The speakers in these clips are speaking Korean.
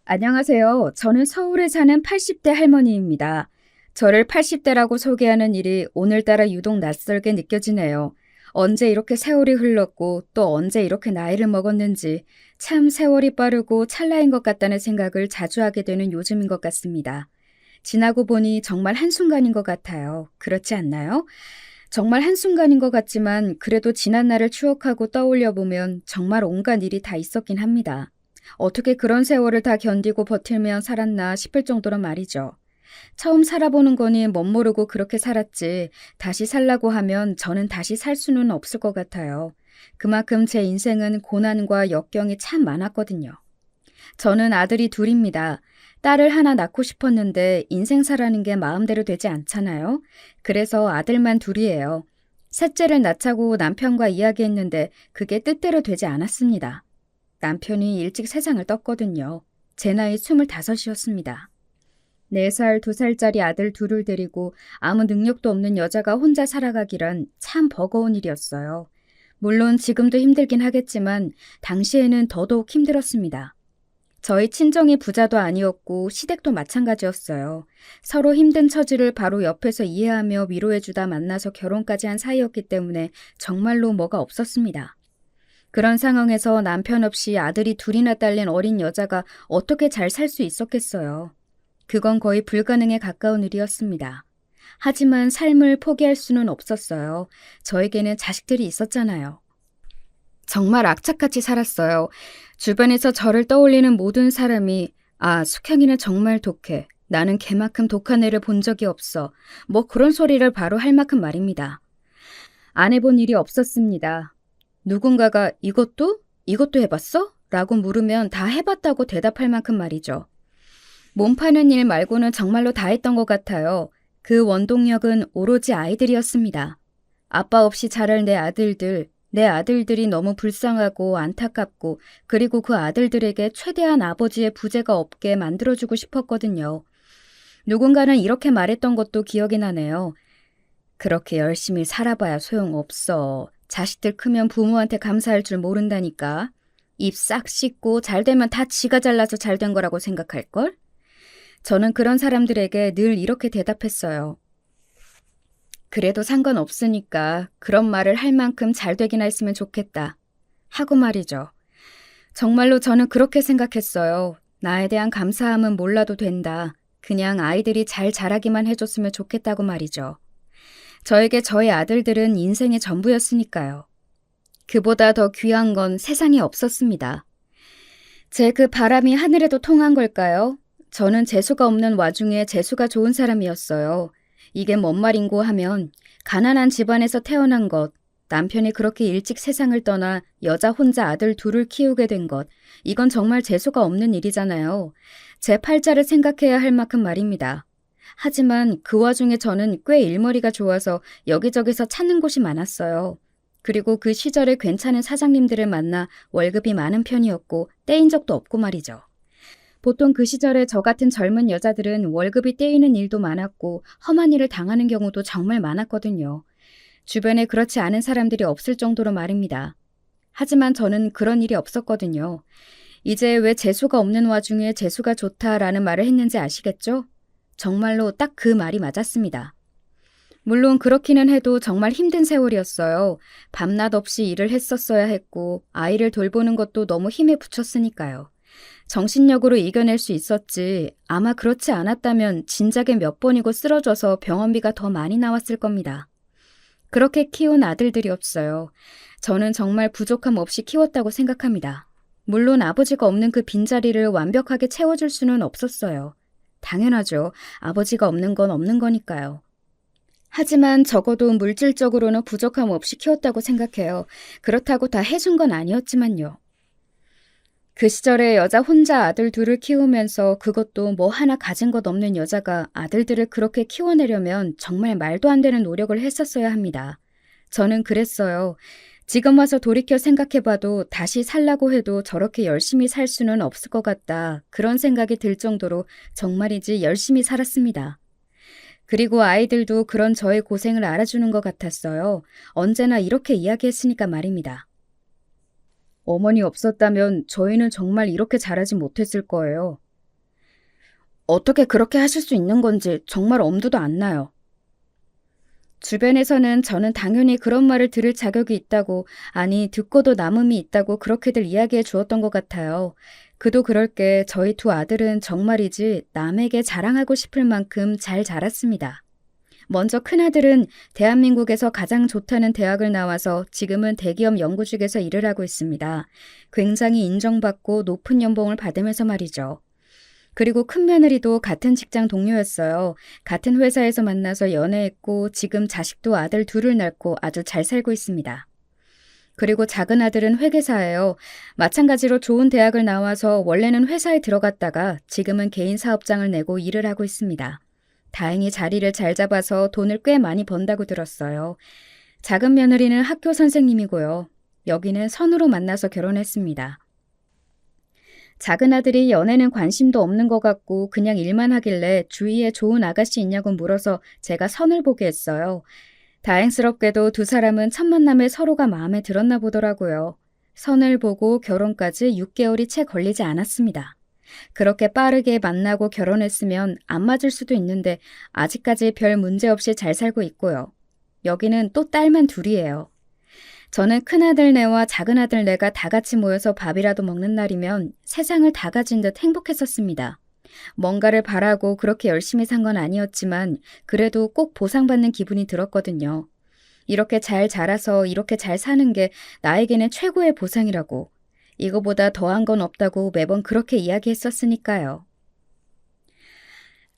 안녕하세요. 저는 서울에 사는 80대 할머니입니다. 저를 80대라고 소개하는 일이 오늘따라 유독 낯설게 느껴지네요. 언제 이렇게 세월이 흘렀고 또 언제 이렇게 나이를 먹었는지 참 세월이 빠르고 찰나인 것 같다는 생각을 자주 하게 되는 요즘인 것 같습니다. 지나고 보니 정말 한순간인 것 같아요. 그렇지 않나요? 정말 한순간인 것 같지만 그래도 지난 날을 추억하고 떠올려 보면 정말 온갖 일이 다 있었긴 합니다. 어떻게 그런 세월을 다 견디고 버틸며 살았나 싶을 정도로 말이죠. 처음 살아보는 거니 멋모르고 그렇게 살았지 다시 살라고 하면 저는 다시 살 수는 없을 것 같아요. 그만큼 제 인생은 고난과 역경이 참 많았거든요. 저는 아들이 둘입니다. 딸을 하나 낳고 싶었는데 인생사라는 게 마음대로 되지 않잖아요. 그래서 아들만 둘이에요. 셋째를 낳자고 남편과 이야기했는데 그게 뜻대로 되지 않았습니다. 남편이 일찍 세상을 떴거든요. 제 나이 25이었습니다. 4살, 2살짜리 아들 둘을 데리고 아무 능력도 없는 여자가 혼자 살아가기란 참 버거운 일이었어요. 물론 지금도 힘들긴 하겠지만 당시에는 더더욱 힘들었습니다. 저희 친정이 부자도 아니었고 시댁도 마찬가지였어요. 서로 힘든 처지를 바로 옆에서 이해하며 위로해주다 만나서 결혼까지 한 사이였기 때문에 정말로 뭐가 없었습니다. 그런 상황에서 남편 없이 아들이 둘이나 딸린 어린 여자가 어떻게 잘 살 수 있었겠어요. 그건 거의 불가능에 가까운 일이었습니다. 하지만 삶을 포기할 수는 없었어요. 저에게는 자식들이 있었잖아요. 정말 악착같이 살았어요. 주변에서 저를 떠올리는 모든 사람이 숙향이는 정말 독해. 나는 걔만큼 독한 애를 본 적이 없어. 뭐 그런 소리를 바로 할 만큼 말입니다. 안 해본 일이 없었습니다. 누군가가 이것도 해봤어? 라고 물으면 다 해봤다고 대답할 만큼 말이죠. 몸 파는 일 말고는 정말로 다 했던 것 같아요. 그 원동력은 오로지 아이들이었습니다. 아빠 없이 자랄 내 아들들이 너무 불쌍하고 안타깝고 그리고 그 아들들에게 최대한 아버지의 부재가 없게 만들어주고 싶었거든요. 누군가는 이렇게 말했던 것도 기억이 나네요. 그렇게 열심히 살아봐야 소용없어. 자식들 크면 부모한테 감사할 줄 모른다니까. 입 싹 씻고 잘 되면 다 지가 잘나서 잘 된 거라고 생각할걸? 저는 그런 사람들에게 늘 이렇게 대답했어요. 그래도 상관없으니까 그런 말을 할 만큼 잘 되기나 했으면 좋겠다. 하고 말이죠. 정말로 저는 그렇게 생각했어요. 나에 대한 감사함은 몰라도 된다. 그냥 아이들이 잘 자라기만 해줬으면 좋겠다고 말이죠. 저에게 저의 아들들은 인생의 전부였으니까요. 그보다 더 귀한 건 세상에 없었습니다. 제 그 바람이 하늘에도 통한 걸까요? 저는 재수가 없는 와중에 재수가 좋은 사람이었어요. 이게 뭔 말인고 하면 가난한 집안에서 태어난 것, 남편이 그렇게 일찍 세상을 떠나 여자 혼자 아들 둘을 키우게 된 것, 이건 정말 재수가 없는 일이잖아요. 제 팔자를 생각해야 할 만큼 말입니다. 하지만 그 와중에 저는 꽤 일머리가 좋아서 여기저기서 찾는 곳이 많았어요. 그리고 그 시절에 괜찮은 사장님들을 만나 월급이 많은 편이었고 떼인 적도 없고 말이죠. 보통 그 시절에 저 같은 젊은 여자들은 월급이 떼이는 일도 많았고 험한 일을 당하는 경우도 정말 많았거든요. 주변에 그렇지 않은 사람들이 없을 정도로 말입니다. 하지만 저는 그런 일이 없었거든요. 이제 왜 재수가 없는 와중에 재수가 좋다라는 말을 했는지 아시겠죠? 정말로 딱 그 말이 맞았습니다. 물론 그렇기는 해도 정말 힘든 세월이었어요. 밤낮 없이 일을 했었어야 했고 아이를 돌보는 것도 너무 힘에 부쳤으니까요. 정신력으로 이겨낼 수 있었지 아마 그렇지 않았다면 진작에 몇 번이고 쓰러져서 병원비가 더 많이 나왔을 겁니다. 그렇게 키운 아들들이 없어요. 저는 정말 부족함 없이 키웠다고 생각합니다. 물론 아버지가 없는 그 빈자리를 완벽하게 채워줄 수는 없었어요. 당연하죠. 아버지가 없는 건 없는 거니까요. 하지만 적어도 물질적으로는 부족함 없이 키웠다고 생각해요. 그렇다고 다 해준 건 아니었지만요. 그 시절에 여자 혼자 아들 둘을 키우면서 그것도 뭐 하나 가진 것 없는 여자가 아들들을 그렇게 키워내려면 정말 말도 안 되는 노력을 했었어야 합니다. 저는 그랬어요. 지금 와서 돌이켜 생각해봐도 다시 살라고 해도 저렇게 열심히 살 수는 없을 것 같다. 그런 생각이 들 정도로 정말이지 열심히 살았습니다. 그리고 아이들도 그런 저의 고생을 알아주는 것 같았어요. 언제나 이렇게 이야기했으니까 말입니다. 어머니 없었다면 저희는 정말 이렇게 자라지 못했을 거예요. 어떻게 그렇게 하실 수 있는 건지 정말 엄두도 안 나요. 주변에서는 저는 당연히 그런 말을 들을 자격이 있다고, 아니, 듣고도 남음이 있다고 그렇게들 이야기해 주었던 것 같아요. 그도 그럴 게 저희 두 아들은 정말이지 남에게 자랑하고 싶을 만큼 잘 자랐습니다. 먼저 큰아들은 대한민국에서 가장 좋다는 대학을 나와서 지금은 대기업 연구직에서 일을 하고 있습니다. 굉장히 인정받고 높은 연봉을 받으면서 말이죠. 그리고 큰 며느리도 같은 직장 동료였어요. 같은 회사에서 만나서 연애했고 지금 자식도 아들 둘을 낳고 아주 잘 살고 있습니다. 그리고 작은 아들은 회계사예요. 마찬가지로 좋은 대학을 나와서 원래는 회사에 들어갔다가 지금은 개인 사업장을 내고 일을 하고 있습니다. 다행히 자리를 잘 잡아서 돈을 꽤 많이 번다고 들었어요. 작은 며느리는 학교 선생님이고요. 여기는 선으로 만나서 결혼했습니다. 작은 아들이 연애는 관심도 없는 것 같고 그냥 일만 하길래 주위에 좋은 아가씨 있냐고 물어서 제가 선을 보게 했어요. 다행스럽게도 두 사람은 첫 만남에 서로가 마음에 들었나 보더라고요. 선을 보고 결혼까지 6개월이 채 걸리지 않았습니다. 그렇게 빠르게 만나고 결혼했으면 안 맞을 수도 있는데 아직까지 별 문제 없이 잘 살고 있고요. 여기는 또 딸만 둘이에요. 저는 큰아들네와 작은아들네가 다 같이 모여서 밥이라도 먹는 날이면 세상을 다 가진 듯 행복했었습니다. 뭔가를 바라고 그렇게 열심히 산 건 아니었지만 그래도 꼭 보상받는 기분이 들었거든요. 이렇게 잘 자라서 이렇게 잘 사는 게 나에게는 최고의 보상이라고. 이거보다 더한 건 없다고 매번 그렇게 이야기했었으니까요.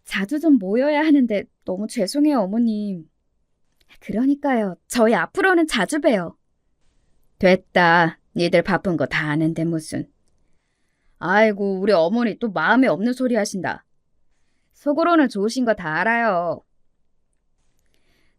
자주 좀 모여야 하는데 너무 죄송해요, 어머님. 그러니까요. 저희 앞으로는 자주 봬요. 됐다. 니들 바쁜 거 다 아는데 무슨. 아이고, 우리 어머니 또 마음에 없는 소리 하신다. 속으로는 좋으신 거 다 알아요.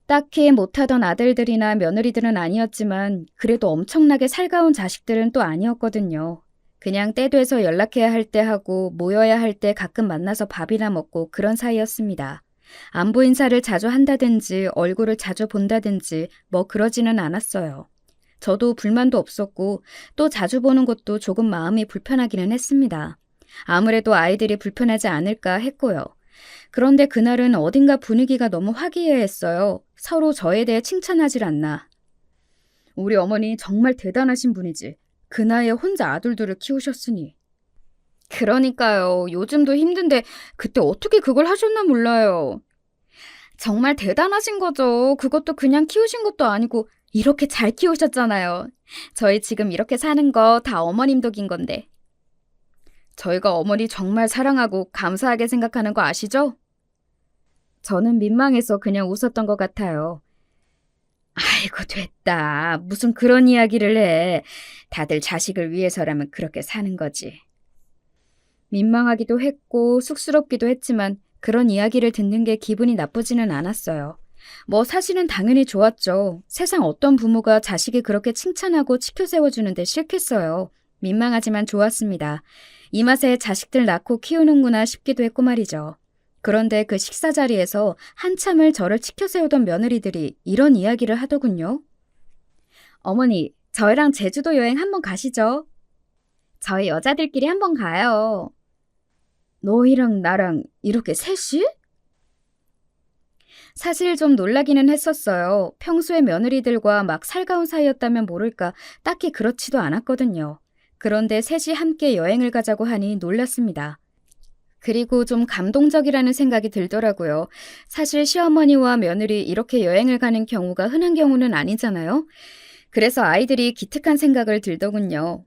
딱히 못하던 아들들이나 며느리들은 아니었지만 그래도 엄청나게 살가운 자식들은 또 아니었거든요. 그냥 때 돼서 연락해야 할 때 하고 모여야 할 때 가끔 만나서 밥이나 먹고 그런 사이였습니다. 안부 인사를 자주 한다든지 얼굴을 자주 본다든지 뭐 그러지는 않았어요. 저도 불만도 없었고 또 자주 보는 것도 조금 마음이 불편하기는 했습니다. 아무래도 아이들이 불편하지 않을까 했고요. 그런데 그날은 어딘가 분위기가 너무 화기애애했어요. 서로 저에 대해 칭찬하질 않나. 우리 어머니 정말 대단하신 분이지. 그 나이에 혼자 아들들을 키우셨으니. 그러니까요. 요즘도 힘든데 그때 어떻게 그걸 하셨나 몰라요. 정말 대단하신 거죠. 그것도 그냥 키우신 것도 아니고 이렇게 잘 키우셨잖아요. 저희 지금 이렇게 사는 거 다 어머님 덕인 건데. 저희가 어머니 정말 사랑하고 감사하게 생각하는 거 아시죠? 저는 민망해서 그냥 웃었던 것 같아요. 아이고 됐다. 무슨 그런 이야기를 해. 다들 자식을 위해서라면 그렇게 사는 거지. 민망하기도 했고 쑥스럽기도 했지만 그런 이야기를 듣는 게 기분이 나쁘지는 않았어요. 뭐 사실은 당연히 좋았죠. 세상 어떤 부모가 자식이 그렇게 칭찬하고 치켜 세워주는데 싫겠어요. 민망하지만 좋았습니다. 이 맛에 자식들 낳고 키우는구나 싶기도 했고 말이죠. 그런데 그 식사 자리에서 한참을 저를 치켜 세우던 며느리들이 이런 이야기를 하더군요. 어머니, 저희랑 제주도 여행 한번 가시죠. 저희 여자들끼리 한번 가요. 너희랑 나랑 이렇게 셋이? 사실 좀 놀라기는 했었어요. 평소에 며느리들과 막 살가운 사이였다면 모를까 딱히 그렇지도 않았거든요. 그런데 셋이 함께 여행을 가자고 하니 놀랐습니다. 그리고 좀 감동적이라는 생각이 들더라고요. 사실 시어머니와 며느리 이렇게 여행을 가는 경우가 흔한 경우는 아니잖아요. 그래서 아이들이 기특한 생각을 들더군요.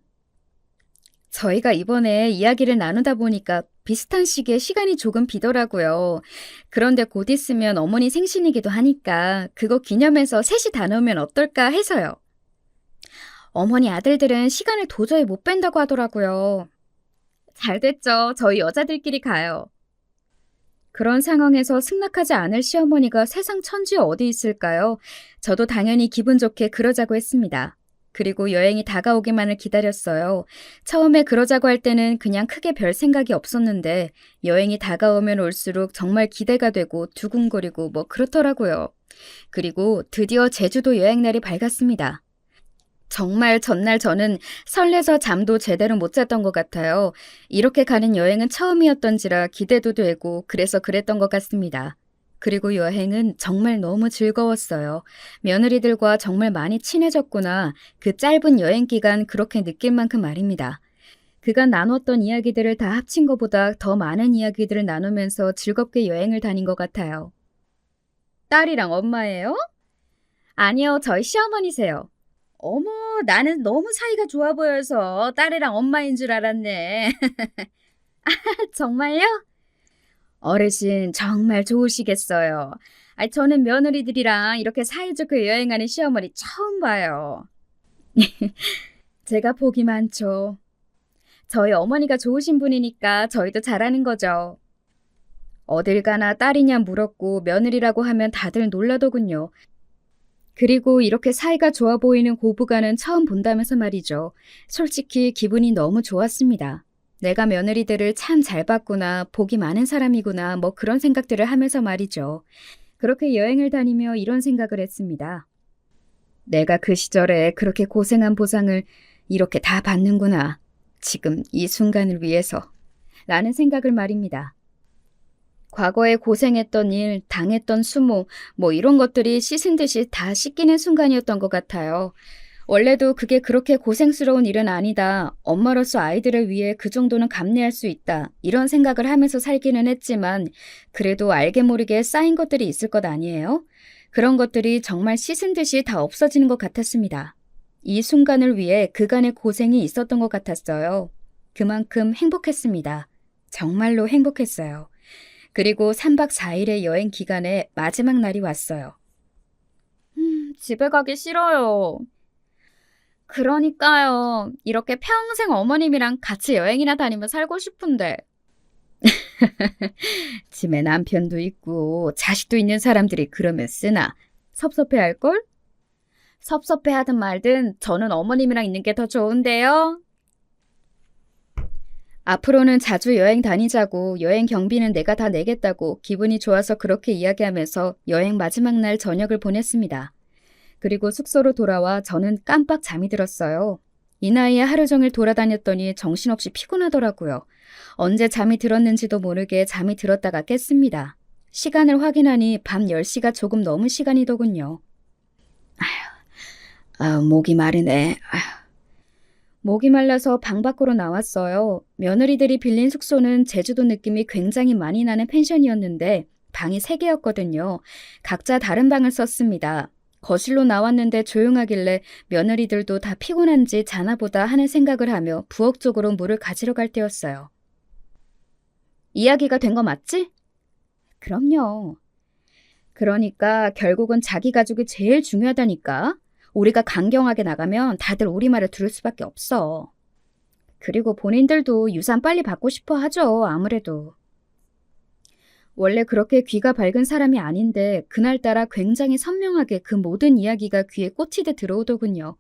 저희가 이번에 이야기를 나누다 보니까 비슷한 시기에 시간이 조금 비더라고요. 그런데 곧 있으면 어머니 생신이기도 하니까 그거 기념해서 셋이 다녀오면 어떨까 해서요. 어머니 아들들은 시간을 도저히 못 뺀다고 하더라고요. 잘 됐죠. 저희 여자들끼리 가요. 그런 상황에서 승낙하지 않을 시어머니가 세상 천지 어디 있을까요? 저도 당연히 기분 좋게 그러자고 했습니다. 그리고 여행이 다가오기만을 기다렸어요. 처음에 그러자고 할 때는 그냥 크게 별 생각이 없었는데 여행이 다가오면 올수록 정말 기대가 되고 두근거리고 뭐 그렇더라고요. 그리고 드디어 제주도 여행 날이 밝았습니다. 정말 전날 저는 설레서 잠도 제대로 못 잤던 것 같아요. 이렇게 가는 여행은 처음이었던지라 기대도 되고 그래서 그랬던 것 같습니다. 그리고 여행은 정말 너무 즐거웠어요. 며느리들과 정말 많이 친해졌구나. 그 짧은 여행 기간 그렇게 느낄 만큼 말입니다. 그간 나눴던 이야기들을 다 합친 것보다 더 많은 이야기들을 나누면서 즐겁게 여행을 다닌 것 같아요. 딸이랑 엄마예요? 아니요, 저희 시어머니세요. 어머, 나는 너무 사이가 좋아 보여서 딸이랑 엄마인 줄 알았네. 정말요? 어르신 정말 좋으시겠어요. 저는 며느리들이랑 이렇게 사이좋게 여행하는 시어머니 처음 봐요. 제가 복이 많죠. 저희 어머니가 좋으신 분이니까 저희도 잘하는 거죠. 어딜 가나 딸이냐 물었고 며느리라고 하면 다들 놀라더군요. 그리고 이렇게 사이가 좋아 보이는 고부간은 처음 본다면서 말이죠. 솔직히 기분이 너무 좋았습니다. 내가 며느리들을 참 잘 봤구나, 복이 많은 사람이구나, 뭐 그런 생각들을 하면서 말이죠. 그렇게 여행을 다니며 이런 생각을 했습니다. 내가 그 시절에 그렇게 고생한 보상을 이렇게 다 받는구나. 지금 이 순간을 위해서. 라는 생각을 말입니다. 과거에 고생했던 일, 당했던 수모, 뭐 이런 것들이 씻은 듯이 다 씻기는 순간이었던 것 같아요. 원래도 그게 그렇게 고생스러운 일은 아니다. 엄마로서 아이들을 위해 그 정도는 감내할 수 있다. 이런 생각을 하면서 살기는 했지만 그래도 알게 모르게 쌓인 것들이 있을 것 아니에요? 그런 것들이 정말 씻은 듯이 다 없어지는 것 같았습니다. 이 순간을 위해 그간의 고생이 있었던 것 같았어요. 그만큼 행복했습니다. 정말로 행복했어요. 그리고 3박 4일의 여행 기간에 마지막 날이 왔어요. 집에 가기 싫어요. 그러니까요. 이렇게 평생 어머님이랑 같이 여행이나 다니며 살고 싶은데. 집에 남편도 있고 자식도 있는 사람들이 그러면 쓰나 섭섭해할걸? 섭섭해하든 말든 저는 어머님이랑 있는 게 더 좋은데요. 앞으로는 자주 여행 다니자고 여행 경비는 내가 다 내겠다고 기분이 좋아서 그렇게 이야기하면서 여행 마지막 날 저녁을 보냈습니다. 그리고 숙소로 돌아와 저는 깜빡 잠이 들었어요. 이 나이에 하루 종일 돌아다녔더니 정신없이 피곤하더라고요. 언제 잠이 들었는지도 모르게 잠이 들었다가 깼습니다. 시간을 확인하니 밤 10시가 조금 넘은 시간이더군요. 목이 마르네. 목이 말라서 방 밖으로 나왔어요. 며느리들이 빌린 숙소는 제주도 느낌이 굉장히 많이 나는 펜션이었는데 방이 3개였거든요. 각자 다른 방을 썼습니다. 거실로 나왔는데 조용하길래 며느리들도 다 피곤한지 자나보다 하는 생각을 하며 부엌 쪽으로 물을 가지러 갈 때였어요. 이야기가 된 거 맞지? 그럼요. 그러니까 결국은 자기 가족이 제일 중요하다니까. 우리가 강경하게 나가면 다들 우리 말을 들을 수밖에 없어. 그리고 본인들도 유산 빨리 받고 싶어 하죠, 아무래도. 원래 그렇게 귀가 밝은 사람이 아닌데 그날따라 굉장히 선명하게 그 모든 이야기가 귀에 꽂히듯 들어오더군요.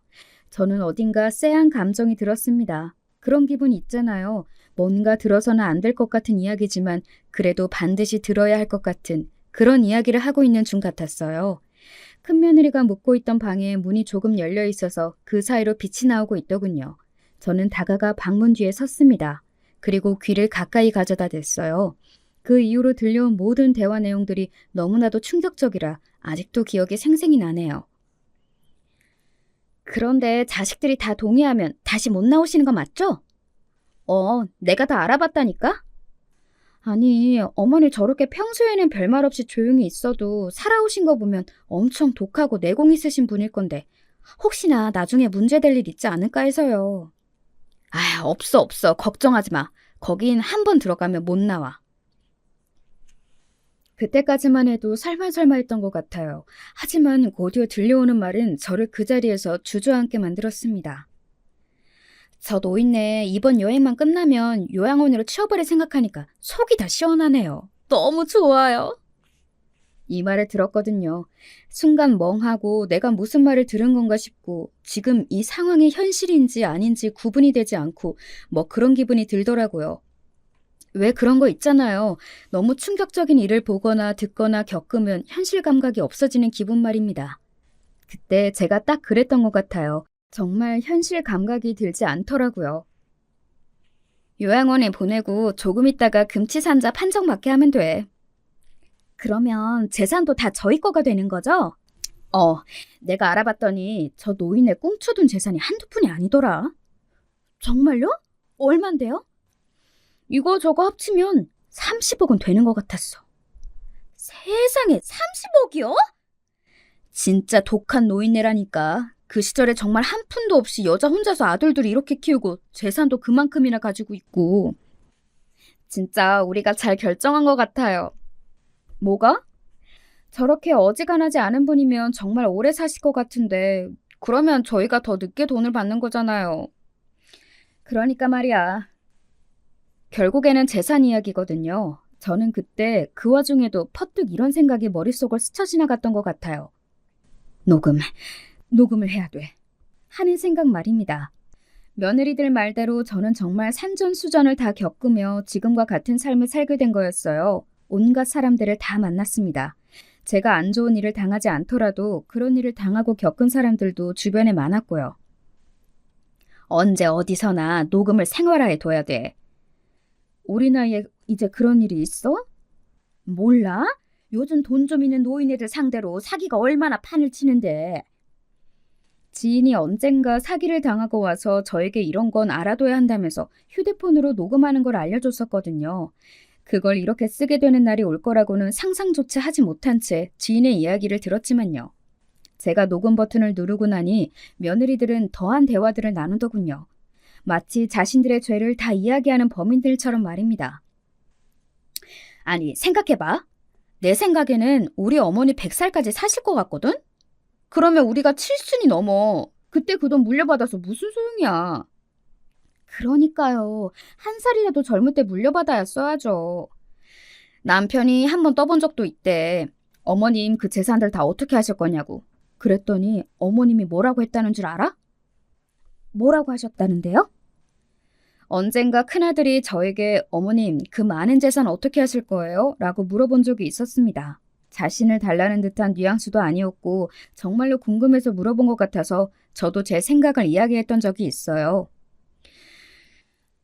저는 어딘가 쎄한 감정이 들었습니다. 그런 기분 있잖아요. 뭔가 들어서는 안 될 것 같은 이야기지만 그래도 반드시 들어야 할 것 같은 그런 이야기를 하고 있는 중 같았어요. 큰며느리가 묵고 있던 방에 문이 조금 열려 있어서 그 사이로 빛이 나오고 있더군요. 저는 다가가 방문 뒤에 섰습니다. 그리고 귀를 가까이 가져다 댔어요. 그 이후로 들려온 모든 대화 내용들이 너무나도 충격적이라 아직도 기억이 생생히 나네요. 그런데 자식들이 다 동의하면 다시 못 나오시는 거 맞죠? 내가 다 알아봤다니까? 아니, 어머니 저렇게 평소에는 별말 없이 조용히 있어도 살아오신 거 보면 엄청 독하고 내공 있으신 분일 건데 혹시나 나중에 문제될 일 있지 않을까 해서요. 없어. 걱정하지 마. 거긴 한 번 들어가면 못 나와. 그때까지만 해도 설말설말했던 것 같아요. 하지만 곧이어 들려오는 말은 저를 그 자리에서 주저앉게 만들었습니다. 저 노인네 이번 여행만 끝나면 요양원으로 치워버릴 생각하니까 속이 다 시원하네요. 너무 좋아요. 이 말을 들었거든요. 순간 멍하고 내가 무슨 말을 들은 건가 싶고 지금 이 상황이 현실인지 아닌지 구분이 되지 않고 뭐 그런 기분이 들더라고요. 왜 그런 거 있잖아요. 너무 충격적인 일을 보거나 듣거나 겪으면 현실 감각이 없어지는 기분 말입니다. 그때 제가 딱 그랬던 것 같아요. 정말 현실 감각이 들지 않더라고요. 요양원에 보내고 조금 있다가 금치산자 판정 받게 하면 돼. 그러면 재산도 다 저희 거가 되는 거죠? 내가 알아봤더니 저 노인의 꽁쳐둔 재산이 한두 푼이 아니더라. 정말요? 얼만데요? 이거 저거 합치면 30억은 되는 것 같았어. 세상에 30억이요? 진짜 독한 노인네라니까. 그 시절에 정말 한 푼도 없이 여자 혼자서 아들들이 이렇게 키우고 재산도 그만큼이나 가지고 있고. 진짜 우리가 잘 결정한 것 같아요. 뭐가? 저렇게 어지간하지 않은 분이면 정말 오래 사실 것 같은데 그러면 저희가 더 늦게 돈을 받는 거잖아요. 그러니까 말이야. 결국에는 재산 이야기거든요. 저는 그때 그 와중에도 퍼뜩 이런 생각이 머릿속을 스쳐 지나갔던 것 같아요. 녹음을 해야 돼. 하는 생각 말입니다. 며느리들 말대로 저는 정말 산전수전을 다 겪으며 지금과 같은 삶을 살게 된 거였어요. 온갖 사람들을 다 만났습니다. 제가 안 좋은 일을 당하지 않더라도 그런 일을 당하고 겪은 사람들도 주변에 많았고요. 언제 어디서나 녹음을 생활화해 둬야 돼. 우리 나이에 이제 그런 일이 있어? 몰라? 요즘 돈 좀 있는 노인네들 상대로 사기가 얼마나 판을 치는데. 지인이 언젠가 사기를 당하고 와서 저에게 이런 건 알아둬야 한다면서 휴대폰으로 녹음하는 걸 알려줬었거든요. 그걸 이렇게 쓰게 되는 날이 올 거라고는 상상조차 하지 못한 채 지인의 이야기를 들었지만요. 제가 녹음 버튼을 누르고 나니 며느리들은 더한 대화들을 나누더군요. 마치 자신들의 죄를 다 이야기하는 범인들처럼 말입니다. 아니, 생각해봐. 내 생각에는 우리 어머니 100살까지 사실 것 같거든? 그러면 우리가 7순이 넘어. 그때 그 돈 물려받아서 무슨 소용이야. 그러니까요. 한 살이라도 젊을 때 물려받아야 써야죠. 남편이 한 번 떠본 적도 있대. 어머님 그 재산들 다 어떻게 하실 거냐고. 그랬더니 어머님이 뭐라고 했다는 줄 알아? 뭐라고 하셨다는데요? 언젠가 큰아들이 저에게 어머님 그 많은 재산 어떻게 하실 거예요? 라고 물어본 적이 있었습니다. 자신을 달라는 듯한 뉘앙스도 아니었고 정말로 궁금해서 물어본 것 같아서 저도 제 생각을 이야기했던 적이 있어요.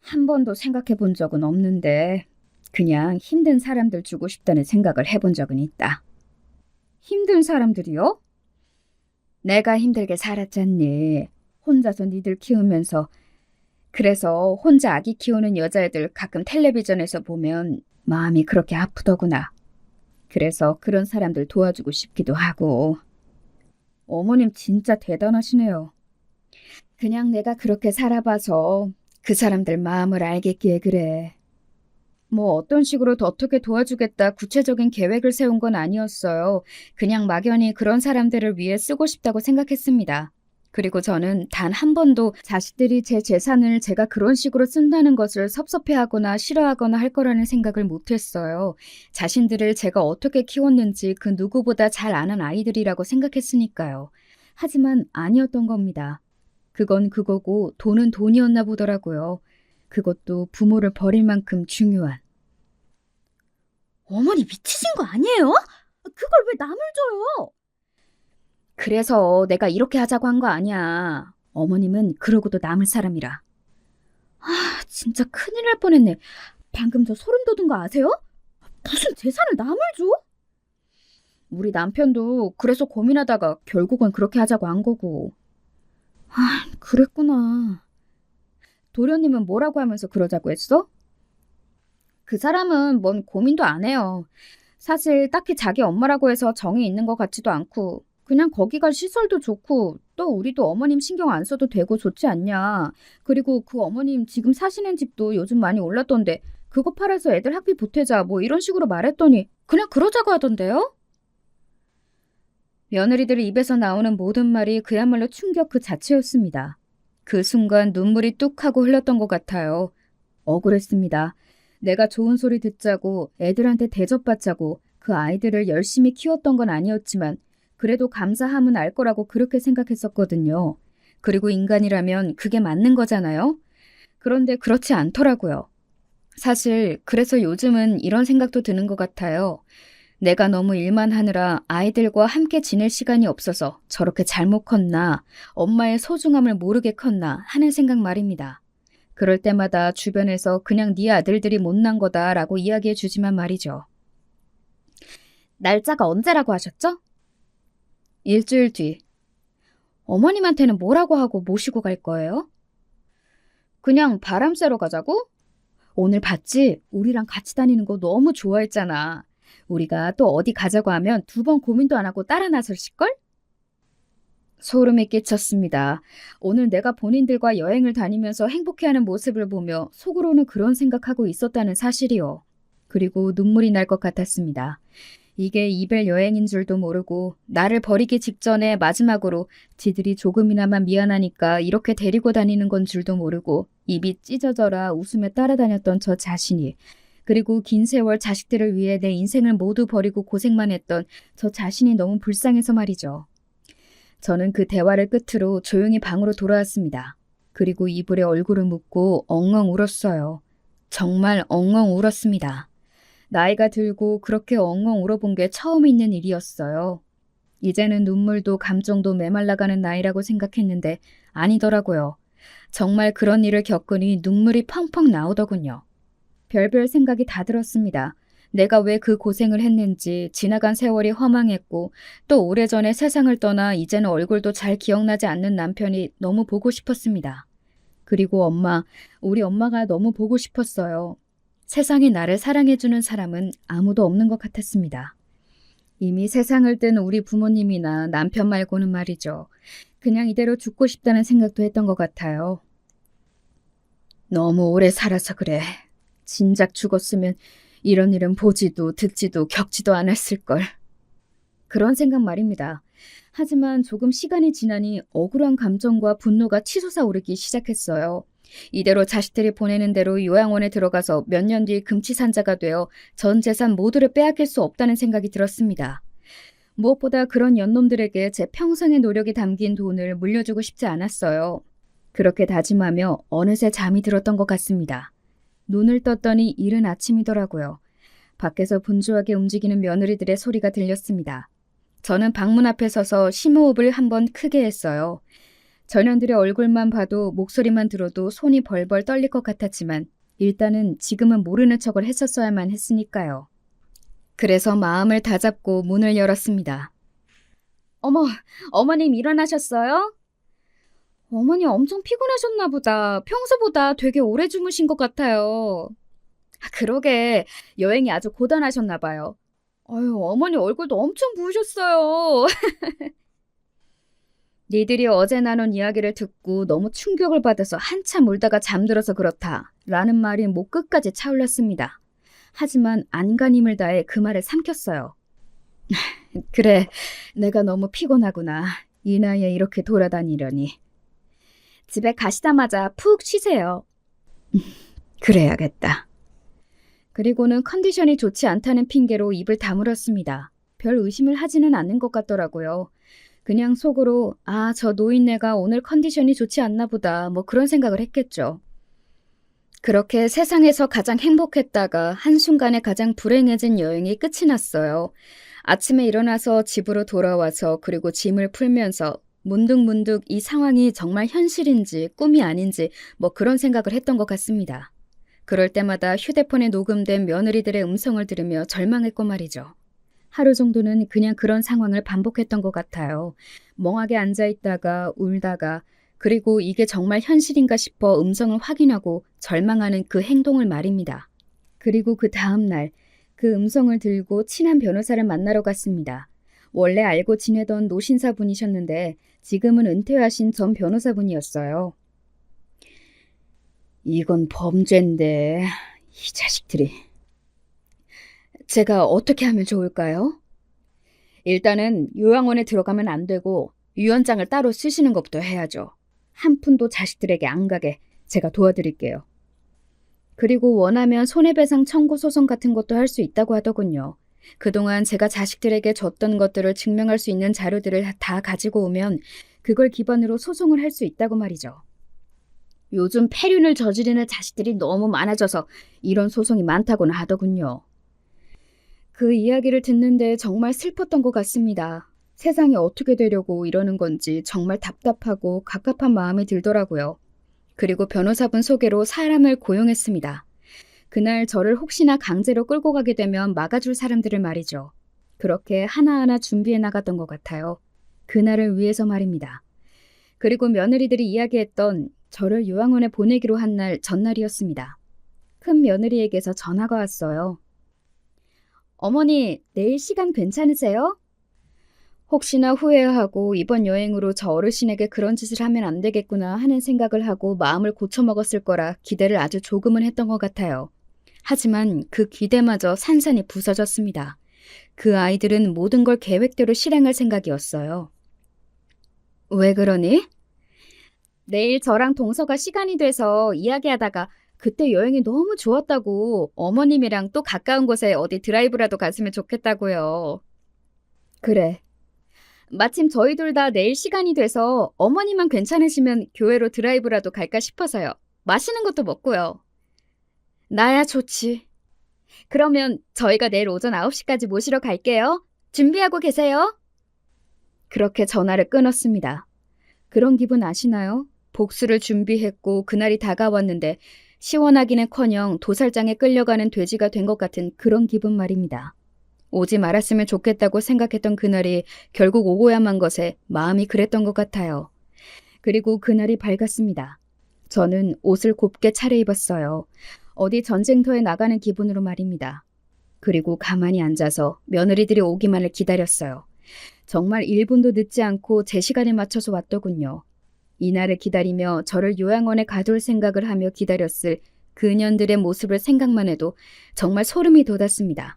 한 번도 생각해 본 적은 없는데 그냥 힘든 사람들 주고 싶다는 생각을 해본 적은 있다. 힘든 사람들이요? 내가 힘들게 살았잖니. 혼자서 니들 키우면서. 그래서 혼자 아기 키우는 여자애들 가끔 텔레비전에서 보면 마음이 그렇게 아프더구나. 그래서 그런 사람들 도와주고 싶기도 하고. 어머님 진짜 대단하시네요. 그냥 내가 그렇게 살아봐서 그 사람들 마음을 알겠기에 그래. 뭐 어떤 식으로 더 어떻게 도와주겠다 구체적인 계획을 세운 건 아니었어요. 그냥 막연히 그런 사람들을 위해 쓰고 싶다고 생각했습니다. 그리고 저는 단 한 번도 자식들이 제 재산을 제가 그런 식으로 쓴다는 것을 섭섭해하거나 싫어하거나 할 거라는 생각을 못했어요. 자신들을 제가 어떻게 키웠는지 그 누구보다 잘 아는 아이들이라고 생각했으니까요. 하지만 아니었던 겁니다. 그건 그거고 돈은 돈이었나 보더라고요. 그것도 부모를 버릴 만큼 중요한. 어머니 미치신 거 아니에요? 그걸 왜 남을 줘요? 그래서 내가 이렇게 하자고 한 거 아니야. 어머님은 그러고도 남을 사람이라. 진짜 큰일 날 뻔했네. 방금 저 소름 돋은 거 아세요? 무슨 재산을 남을 줘? 우리 남편도 그래서 고민하다가 결국은 그렇게 하자고 한 거고. 그랬구나. 도련님은 뭐라고 하면서 그러자고 했어? 그 사람은 뭔 고민도 안 해요. 사실 딱히 자기 엄마라고 해서 정이 있는 것 같지도 않고 그냥 거기가 시설도 좋고 또 우리도 어머님 신경 안 써도 되고 좋지 않냐. 그리고 그 어머님 지금 사시는 집도 요즘 많이 올랐던데 그거 팔아서 애들 학비 보태자 뭐 이런 식으로 말했더니 그냥 그러자고 하던데요? 며느리들 입에서 나오는 모든 말이 그야말로 충격 그 자체였습니다. 그 순간 눈물이 뚝 하고 흘렀던 것 같아요. 억울했습니다. 내가 좋은 소리 듣자고 애들한테 대접받자고 그 아이들을 열심히 키웠던 건 아니었지만 그래도 감사함은 알 거라고 그렇게 생각했었거든요. 그리고 인간이라면 그게 맞는 거잖아요. 그런데 그렇지 않더라고요. 사실 그래서 요즘은 이런 생각도 드는 것 같아요. 내가 너무 일만 하느라 아이들과 함께 지낼 시간이 없어서 저렇게 잘못 컸나, 엄마의 소중함을 모르게 컸나 하는 생각 말입니다. 그럴 때마다 주변에서 그냥 네 아들들이 못난 거다라고 이야기해 주지만 말이죠. 날짜가 언제라고 하셨죠? 일주일 뒤. 어머님한테는 뭐라고 하고 모시고 갈 거예요? 그냥 바람 쐬러 가자고? 오늘 봤지? 우리랑 같이 다니는 거 너무 좋아했잖아. 우리가 또 어디 가자고 하면 2번 고민도 안 하고 따라 나설실걸? 소름이 끼쳤습니다. 오늘 내가 본인들과 여행을 다니면서 행복해하는 모습을 보며 속으로는 그런 생각하고 있었다는 사실이요. 그리고 눈물이 날 것 같았습니다. 이게 이별 여행인 줄도 모르고 나를 버리기 직전에 마지막으로 지들이 조금이나마 미안하니까 이렇게 데리고 다니는 건 줄도 모르고 입이 찢어져라 웃으며 따라다녔던 저 자신이, 그리고 긴 세월 자식들을 위해 내 인생을 모두 버리고 고생만 했던 저 자신이 너무 불쌍해서 말이죠. 저는 그 대화를 끝으로 조용히 방으로 돌아왔습니다. 그리고 이불에 얼굴을 묻고 엉엉 울었어요. 정말 엉엉 울었습니다. 나이가 들고 그렇게 엉엉 울어본 게 처음 있는 일이었어요. 이제는 눈물도 감정도 메말라가는 나이라고 생각했는데 아니더라고요. 정말 그런 일을 겪으니 눈물이 펑펑 나오더군요. 별별 생각이 다 들었습니다. 내가 왜 그 고생을 했는지, 지나간 세월이 허망했고 또 오래전에 세상을 떠나 이제는 얼굴도 잘 기억나지 않는 남편이 너무 보고 싶었습니다. 그리고 엄마, 우리 엄마가 너무 보고 싶었어요. 세상에 나를 사랑해주는 사람은 아무도 없는 것 같았습니다. 이미 세상을 뜬 우리 부모님이나 남편 말고는 말이죠. 그냥 이대로 죽고 싶다는 생각도 했던 것 같아요. 너무 오래 살아서 그래. 진작 죽었으면 이런 일은 보지도 듣지도 겪지도 않았을걸. 그런 생각 말입니다. 하지만 조금 시간이 지나니 억울한 감정과 분노가 치솟아 오르기 시작했어요. 이대로 자식들이 보내는 대로 요양원에 들어가서 몇 년 뒤 금치산자가 되어 전 재산 모두를 빼앗길 수 없다는 생각이 들었습니다. 무엇보다 그런 연놈들에게 제 평생의 노력이 담긴 돈을 물려주고 싶지 않았어요. 그렇게 다짐하며 어느새 잠이 들었던 것 같습니다. 눈을 떴더니 이른 아침이더라고요. 밖에서 분주하게 움직이는 며느리들의 소리가 들렸습니다. 저는 방문 앞에 서서 심호흡을 한번 크게 했어요. 전현들의 얼굴만 봐도 목소리만 들어도 손이 벌벌 떨릴 것 같았지만 일단은 지금은 모르는 척을 했었어야만 했으니까요. 그래서 마음을 다잡고 문을 열었습니다. 어머, 어머님 일어나셨어요? 어머니 엄청 피곤하셨나 보다. 평소보다 되게 오래 주무신 것 같아요. 그러게, 여행이 아주 고단하셨나 봐요. 어휴, 어머니 얼굴도 엄청 부으셨어요. 니들이 어제 나눈 이야기를 듣고 너무 충격을 받아서 한참 울다가 잠들어서 그렇다 라는 말이 목 끝까지 차올랐습니다. 하지만 안간힘을 다해 그 말을 삼켰어요. 그래, 내가 너무 피곤하구나. 이 나이에 이렇게 돌아다니려니. 집에 가시자마자 푹 쉬세요. 그래야겠다. 그리고는 컨디션이 좋지 않다는 핑계로 입을 다물었습니다. 별 의심을 하지는 않는 것 같더라고요. 그냥 속으로 아, 저 노인네가 오늘 컨디션이 좋지 않나 보다 뭐 그런 생각을 했겠죠. 그렇게 세상에서 가장 행복했다가 한순간에 가장 불행해진 여행이 끝이 났어요. 아침에 일어나서 집으로 돌아와서 그리고 짐을 풀면서 문득문득 이 상황이 정말 현실인지 꿈이 아닌지 뭐 그런 생각을 했던 것 같습니다. 그럴 때마다 휴대폰에 녹음된 며느리들의 음성을 들으며 절망했고 말이죠. 하루 정도는 그냥 그런 상황을 반복했던 것 같아요. 멍하게 앉아있다가 울다가 그리고 이게 정말 현실인가 싶어 음성을 확인하고 절망하는 그 행동을 말입니다. 그리고 그 다음 날 그 음성을 들고 친한 변호사를 만나러 갔습니다. 원래 알고 지내던 노신사분이셨는데 지금은 은퇴하신 전 변호사분이었어요. 이건 범죄인데 이 자식들이. 제가 어떻게 하면 좋을까요? 일단은 요양원에 들어가면 안 되고 유언장을 따로 쓰시는 것부터 해야죠. 한 푼도 자식들에게 안 가게 제가 도와드릴게요. 그리고 원하면 손해배상 청구 소송 같은 것도 할 수 있다고 하더군요. 그동안 제가 자식들에게 줬던 것들을 증명할 수 있는 자료들을 다 가지고 오면 그걸 기반으로 소송을 할 수 있다고 말이죠. 요즘 폐륜을 저지르는 자식들이 너무 많아져서 이런 소송이 많다고는 하더군요. 그 이야기를 듣는데 정말 슬펐던 것 같습니다. 세상이 어떻게 되려고 이러는 건지 정말 답답하고 갑갑한 마음이 들더라고요. 그리고 변호사분 소개로 사람을 고용했습니다. 그날 저를 혹시나 강제로 끌고 가게 되면 막아줄 사람들을 말이죠. 그렇게 하나하나 준비해 나갔던 것 같아요. 그날을 위해서 말입니다. 그리고 며느리들이 이야기했던 저를 요양원에 보내기로 한 날 전날이었습니다. 큰 며느리에게서 전화가 왔어요. 어머니, 내일 시간 괜찮으세요? 혹시나 후회하고 이번 여행으로 저 어르신에게 그런 짓을 하면 안 되겠구나 하는 생각을 하고 마음을 고쳐먹었을 거라 기대를 아주 조금은 했던 것 같아요. 하지만 그 기대마저 산산이 부서졌습니다. 그 아이들은 모든 걸 계획대로 실행할 생각이었어요. 왜 그러니? 내일 저랑 동서가 시간이 돼서 이야기하다가 그때 여행이 너무 좋았다고 어머님이랑 또 가까운 곳에 어디 드라이브라도 갔으면 좋겠다고요. 그래. 마침 저희 둘 다 내일 시간이 돼서 어머니만 괜찮으시면 교회로 드라이브라도 갈까 싶어서요. 맛있는 것도 먹고요. 나야 좋지. 그러면 저희가 내일 오전 9시까지 모시러 갈게요. 준비하고 계세요. 그렇게 전화를 끊었습니다. 그런 기분 아시나요? 복수를 준비했고 그날이 다가왔는데 시원하기는커녕 도살장에 끌려가는 돼지가 된 것 같은 그런 기분 말입니다. 오지 말았으면 좋겠다고 생각했던 그날이 결국 오고야만 것에 마음이 그랬던 것 같아요. 그리고 그날이 밝았습니다. 저는 옷을 곱게 차려입었어요. 어디 전쟁터에 나가는 기분으로 말입니다. 그리고 가만히 앉아서 며느리들이 오기만을 기다렸어요. 정말 1분도 늦지 않고 제 시간에 맞춰서 왔더군요. 이날을 기다리며 저를 요양원에 가둘 생각을 하며 기다렸을 그년들의 모습을 생각만 해도 정말 소름이 돋았습니다.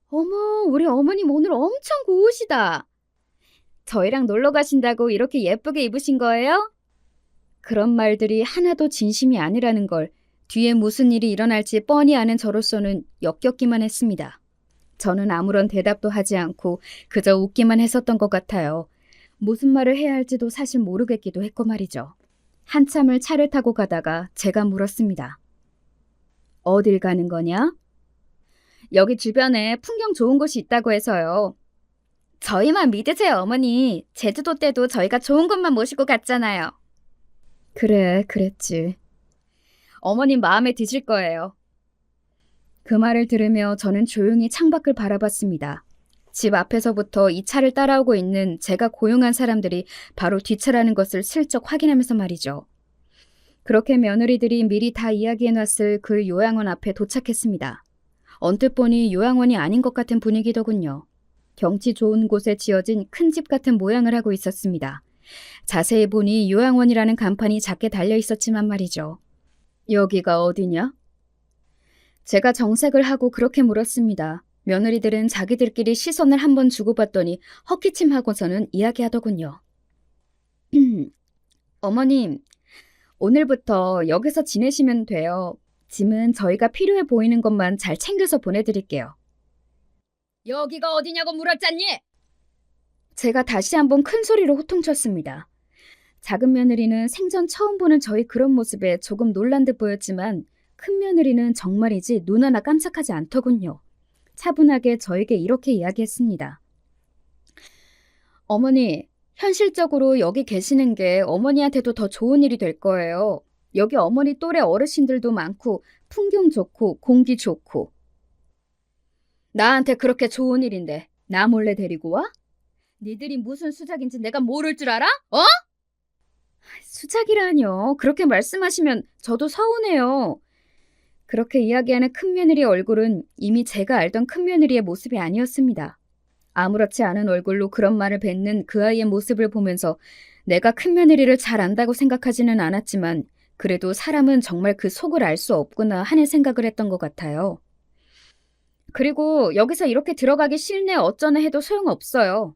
어머, 우리 어머님 오늘 엄청 고우시다. 저희랑 놀러 가신다고 이렇게 예쁘게 입으신 거예요? 그런 말들이 하나도 진심이 아니라는 걸 뒤에 무슨 일이 일어날지 뻔히 아는 저로서는 역겹기만 했습니다. 저는 아무런 대답도 하지 않고 그저 웃기만 했었던 것 같아요. 무슨 말을 해야 할지도 사실 모르겠기도 했고 말이죠. 한참을 차를 타고 가다가 제가 물었습니다. 어딜 가는 거냐? 여기 주변에 풍경 좋은 곳이 있다고 해서요. 저희만 믿으세요, 어머니. 제주도 때도 저희가 좋은 곳만 모시고 갔잖아요. 그래, 그랬지. 어머님 마음에 드실 거예요. 그 말을 들으며 저는 조용히 창밖을 바라봤습니다. 집 앞에서부터 이 차를 따라오고 있는 제가 고용한 사람들이 바로 뒷차라는 것을 슬쩍 확인하면서 말이죠. 그렇게 며느리들이 미리 다 이야기해놨을 그 요양원 앞에 도착했습니다. 언뜻 보니 요양원이 아닌 것 같은 분위기더군요. 경치 좋은 곳에 지어진 큰 집 같은 모양을 하고 있었습니다. 자세히 보니 요양원이라는 간판이 작게 달려 있었지만 말이죠. 여기가 어디냐? 제가 정색을 하고 그렇게 물었습니다. 며느리들은 자기들끼리 시선을 한번 주고받더니 헛기침하고서는 이야기하더군요. 어머님, 오늘부터 여기서 지내시면 돼요. 짐은 저희가 필요해 보이는 것만 잘 챙겨서 보내드릴게요. 여기가 어디냐고 물었잖니? 제가 다시 한번 큰 소리로 호통쳤습니다. 작은 며느리는 생전 처음 보는 저희 그런 모습에 조금 놀란 듯 보였지만 큰 며느리는 정말이지 눈 하나 깜짝하지 않더군요. 차분하게 저에게 이렇게 이야기했습니다. 어머니, 현실적으로 여기 계시는 게 어머니한테도 더 좋은 일이 될 거예요. 여기 어머니 또래 어르신들도 많고 풍경 좋고 공기 좋고. 나한테 그렇게 좋은 일인데 나 몰래 데리고 와? 니들이 무슨 수작인지 내가 모를 줄 알아? 어? 수작이라뇨. 그렇게 말씀하시면 저도 서운해요. 그렇게 이야기하는 큰며느리의 얼굴은 이미 제가 알던 큰며느리의 모습이 아니었습니다. 아무렇지 않은 얼굴로 그런 말을 뱉는 그 아이의 모습을 보면서 내가 큰며느리를 잘 안다고 생각하지는 않았지만 그래도 사람은 정말 그 속을 알 수 없구나 하는 생각을 했던 것 같아요. 그리고 여기서 이렇게 들어가기 싫네 어쩌네 해도 소용없어요.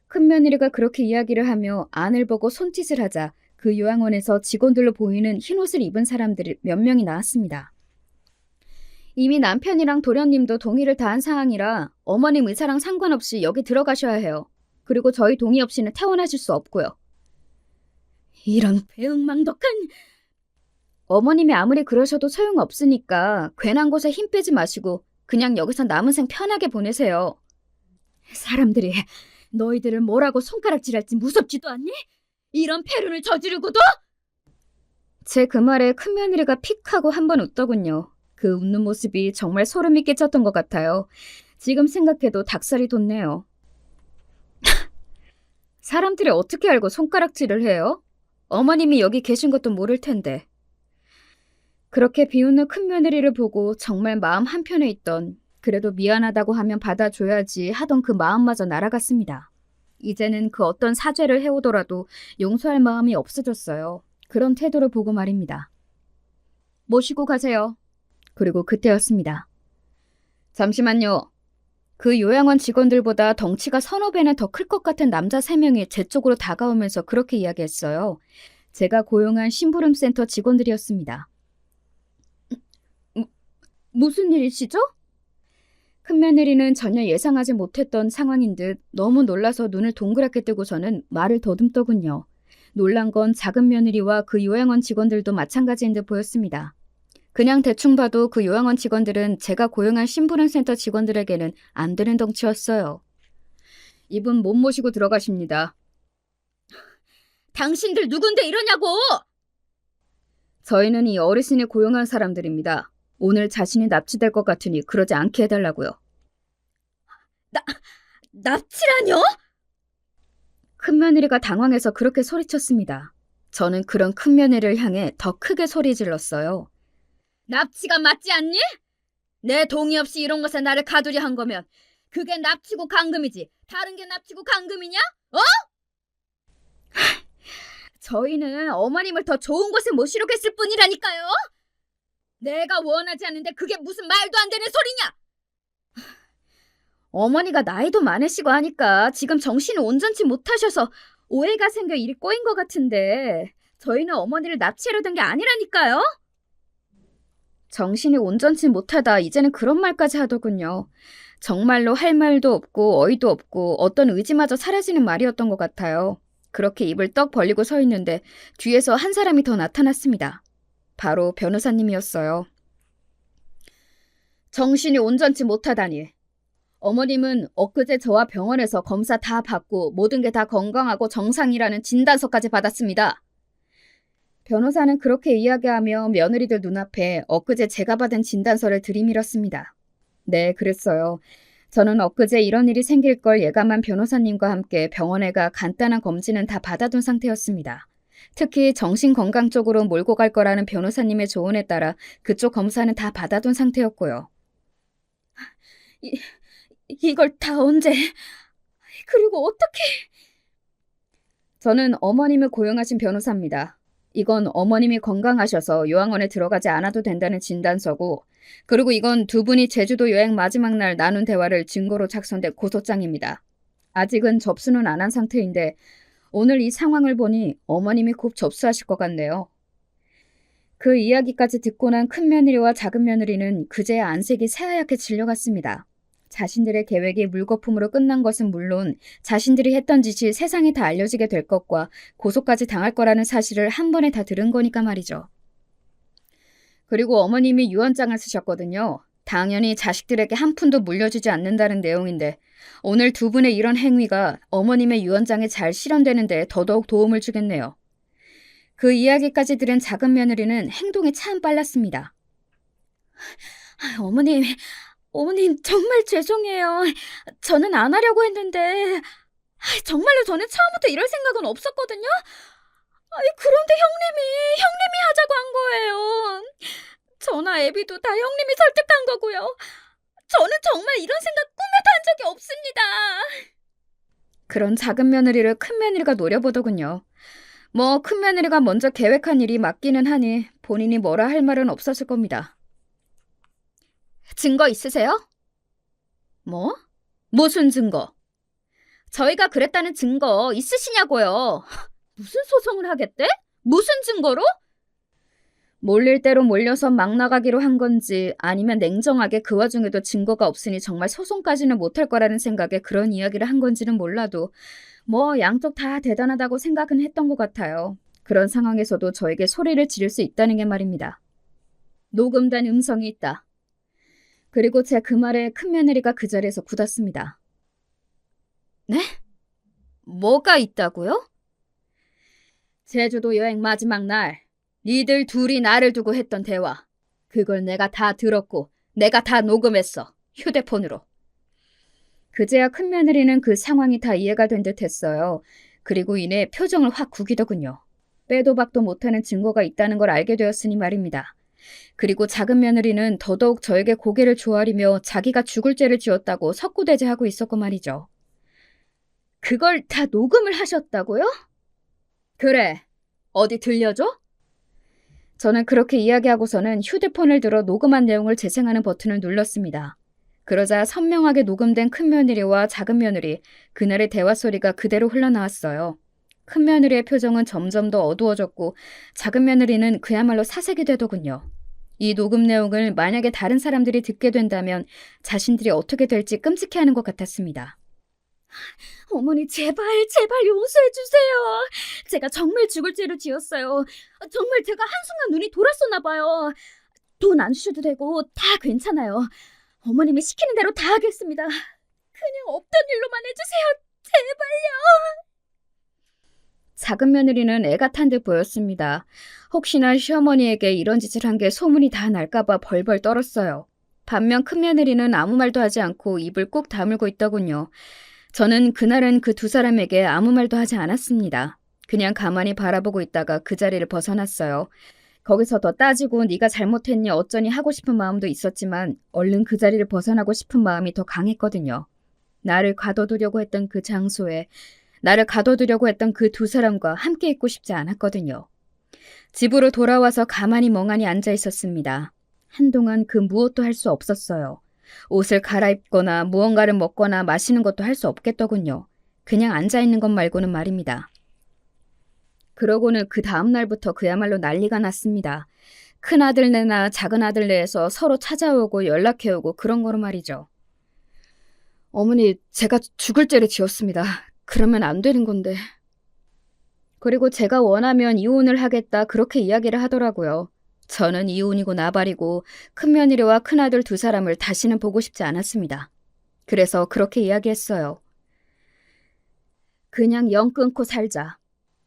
큰며느리가 그렇게 이야기를 하며 안을 보고 손짓을 하자 그 요양원에서 직원들로 보이는 흰옷을 입은 사람들이 몇 명이 나왔습니다. 이미 남편이랑 도련님도 동의를 다한 상황이라 어머님 의사랑 상관없이 여기 들어가셔야 해요. 그리고 저희 동의 없이는 퇴원하실 수 없고요. 이런 배은망덕한... 어머님이 아무리 그러셔도 소용없으니까 괜한 곳에 힘 빼지 마시고 그냥 여기서 남은 생 편하게 보내세요. 사람들이 너희들을 뭐라고 손가락질할지 무섭지도 않니? 이런 패륜을 저지르고도? 제 그 말에 큰며느리가 픽하고 한번 웃더군요. 그 웃는 모습이 정말 소름이 끼쳤던 것 같아요. 지금 생각해도 닭살이 돋네요. 사람들이 어떻게 알고 손가락질을 해요? 어머님이 여기 계신 것도 모를 텐데. 그렇게 비웃는 큰며느리를 보고 정말 마음 한편에 있던, 그래도 미안하다고 하면 받아줘야지 하던 그 마음마저 날아갔습니다. 이제는 그 어떤 사죄를 해오더라도 용서할 마음이 없어졌어요. 그런 태도를 보고 말입니다. 모시고 가세요. 그리고 그때였습니다. 잠시만요. 그 요양원 직원들보다 덩치가 서너 배나 더 클 것 같은 남자 3명이 제 쪽으로 다가오면서 그렇게 이야기했어요. 제가 고용한 심부름센터 직원들이었습니다. 무슨 일이시죠? 큰며느리는 전혀 예상하지 못했던 상황인 듯 너무 놀라서 눈을 동그랗게 뜨고서는 말을 더듬더군요. 놀란 건 작은 며느리와 그 요양원 직원들도 마찬가지인 듯 보였습니다. 그냥 대충 봐도 그 요양원 직원들은 제가 고용한 심부름센터 직원들에게는 안 되는 덩치였어요. 이분 못 모시고 들어가십니다. 당신들 누군데 이러냐고! 저희는 이 어르신이 고용한 사람들입니다. 오늘 자신이 납치될 것 같으니 그러지 않게 해달라고요. 납치라뇨? 큰며느리가 당황해서 그렇게 소리쳤습니다. 저는 그런 큰며느리를 향해 더 크게 소리 질렀어요. 납치가 맞지 않니? 내 동의 없이 이런 것에 나를 가두려 한 거면 그게 납치고 감금이지 다른 게 납치고 감금이냐? 어? 저희는 어머님을 더 좋은 곳에 모시려고 했을 뿐이라니까요. 내가 원하지 않는데 그게 무슨 말도 안 되는 소리냐? 어머니가 나이도 많으시고 하니까 지금 정신을 온전치 못하셔서 오해가 생겨 일이 꼬인 것 같은데 저희는 어머니를 납치하려던 게 아니라니까요. 정신이 온전치 못하다 이제는 그런 말까지 하더군요. 정말로 할 말도 없고 어이도 없고 어떤 의지마저 사라지는 말이었던 것 같아요. 그렇게 입을 떡 벌리고 서 있는데 뒤에서 한 사람이 더 나타났습니다. 바로 변호사님이었어요. 정신이 온전치 못하다니. 어머님은 엊그제 저와 병원에서 검사 다 받고 모든 게 다 건강하고 정상이라는 진단서까지 받았습니다. 변호사는 그렇게 이야기하며 며느리들 눈앞에 엊그제 제가 받은 진단서를 들이밀었습니다. 네, 그랬어요. 저는 엊그제 이런 일이 생길 걸 예감한 변호사님과 함께 병원에 가 간단한 검진은 다 받아둔 상태였습니다. 특히 정신건강 쪽으로 몰고 갈 거라는 변호사님의 조언에 따라 그쪽 검사는 다 받아둔 상태였고요. 이걸 다 언제? 그리고 어떻게? 저는 어머님을 고용하신 변호사입니다. 이건 어머님이 건강하셔서 요양원에 들어가지 않아도 된다는 진단서고, 그리고 이건 두 분이 제주도 여행 마지막 날 나눈 대화를 증거로 작성된 고소장입니다. 아직은 접수는 안 한 상태인데 오늘 이 상황을 보니 어머님이 곧 접수하실 것 같네요. 그 이야기까지 듣고 난 큰며느리와 작은며느리는 그제야 안색이 새하얗게 질려갔습니다. 자신들의 계획이 물거품으로 끝난 것은 물론 자신들이 했던 짓이 세상에 다 알려지게 될 것과 고소까지 당할 거라는 사실을 한 번에 다 들은 거니까 말이죠. 그리고 어머님이 유언장을 쓰셨거든요. 당연히 자식들에게 한 푼도 물려주지 않는다는 내용인데 오늘 두 분의 이런 행위가 어머님의 유언장에 잘 실현되는 데 더더욱 도움을 주겠네요. 그 이야기까지 들은 작은 며느리는 행동이 참 빨랐습니다. 어머님 정말 죄송해요. 저는 안 하려고 했는데 정말로 저는 처음부터 이럴 생각은 없었거든요. 그런데 형님이 하자고 한 거예요. 저나 애비도 다 형님이 설득한 거고요. 저는 정말 이런 생각 꿈에도 한 적이 없습니다. 그런 작은 며느리를 큰 며느리가 노려보더군요. 뭐 큰 며느리가 먼저 계획한 일이 맞기는 하니 본인이 뭐라 할 말은 없었을 겁니다. 증거 있으세요? 뭐? 무슨 증거? 저희가 그랬다는 증거 있으시냐고요. 무슨 소송을 하겠대? 무슨 증거로? 몰릴 대로 몰려서 막 나가기로 한 건지 아니면 냉정하게 그 와중에도 증거가 없으니 정말 소송까지는 못할 거라는 생각에 그런 이야기를 한 건지는 몰라도 뭐 양쪽 다 대단하다고 생각은 했던 것 같아요. 그런 상황에서도 저에게 소리를 지를 수 있다는 게 말입니다. 녹음된 음성이 있다. 그리고 제 그 말에 큰며느리가 그 자리에서 굳었습니다. 네? 뭐가 있다고요? 제주도 여행 마지막 날 니들 둘이 나를 두고 했던 대화. 그걸 내가 다 들었고 내가 다 녹음했어. 휴대폰으로. 그제야 큰며느리는 그 상황이 다 이해가 된 듯 했어요. 그리고 이내 표정을 확 구기더군요. 빼도 박도 못하는 증거가 있다는 걸 알게 되었으니 말입니다. 그리고 작은 며느리는 더더욱 저에게 고개를 조아리며 자기가 죽을 죄를 지었다고 석구대죄하고 있었고 말이죠. 그걸 다 녹음을 하셨다고요? 그래. 어디 들려줘? 저는 그렇게 이야기하고서는 휴대폰을 들어 녹음한 내용을 재생하는 버튼을 눌렀습니다. 그러자 선명하게 녹음된 큰며느리와 작은 며느리, 그날의 대화 소리가 그대로 흘러나왔어요. 큰며느리의 표정은 점점 더 어두워졌고 작은 며느리는 그야말로 사색이 되더군요. 이 녹음 내용을 만약에 다른 사람들이 듣게 된다면 자신들이 어떻게 될지 끔찍해하는 것 같았습니다. 어머니 제발 용서해 주세요. 제가 정말 죽을 죄를 지었어요. 정말 제가 한순간 눈이 돌았었나 봐요. 돈 안 주셔도 되고 다 괜찮아요. 어머님이 시키는 대로 다 하겠습니다. 그냥 없던 일로만 해주세요. 제발요. 작은 며느리는 애가 탄 듯 보였습니다. 혹시나 시어머니에게 이런 짓을 한 게 소문이 다 날까봐 벌벌 떨었어요. 반면 큰 며느리는 아무 말도 하지 않고 입을 꾹 다물고 있더군요. 저는 그날은 그 두 사람에게 아무 말도 하지 않았습니다. 그냥 가만히 바라보고 있다가 그 자리를 벗어났어요. 거기서 더 따지고 네가 잘못했니 어쩌니 하고 싶은 마음도 있었지만 얼른 그 자리를 벗어나고 싶은 마음이 더 강했거든요. 나를 가둬두려고 했던 그 장소에 나를 가둬두려고 했던 그 두 사람과 함께 있고 싶지 않았거든요. 집으로 돌아와서 가만히 멍하니 앉아 있었습니다. 한동안 그 무엇도 할 수 없었어요. 옷을 갈아입거나 무언가를 먹거나 마시는 것도 할 수 없겠더군요. 그냥 앉아있는 것 말고는 말입니다. 그러고는 그 다음 날부터 그야말로 난리가 났습니다. 큰아들네나 작은아들네에서 서로 찾아오고 연락해오고 그런 거로 말이죠. 어머니, 제가 죽을 죄를 지었습니다. 그러면 안 되는 건데. 그리고 제가 원하면 이혼을 하겠다 그렇게 이야기를 하더라고요. 저는 이혼이고 나발이고 큰며느리와 큰아들 두 사람을 다시는 보고 싶지 않았습니다. 그래서 그렇게 이야기했어요. 그냥 영 끊고 살자.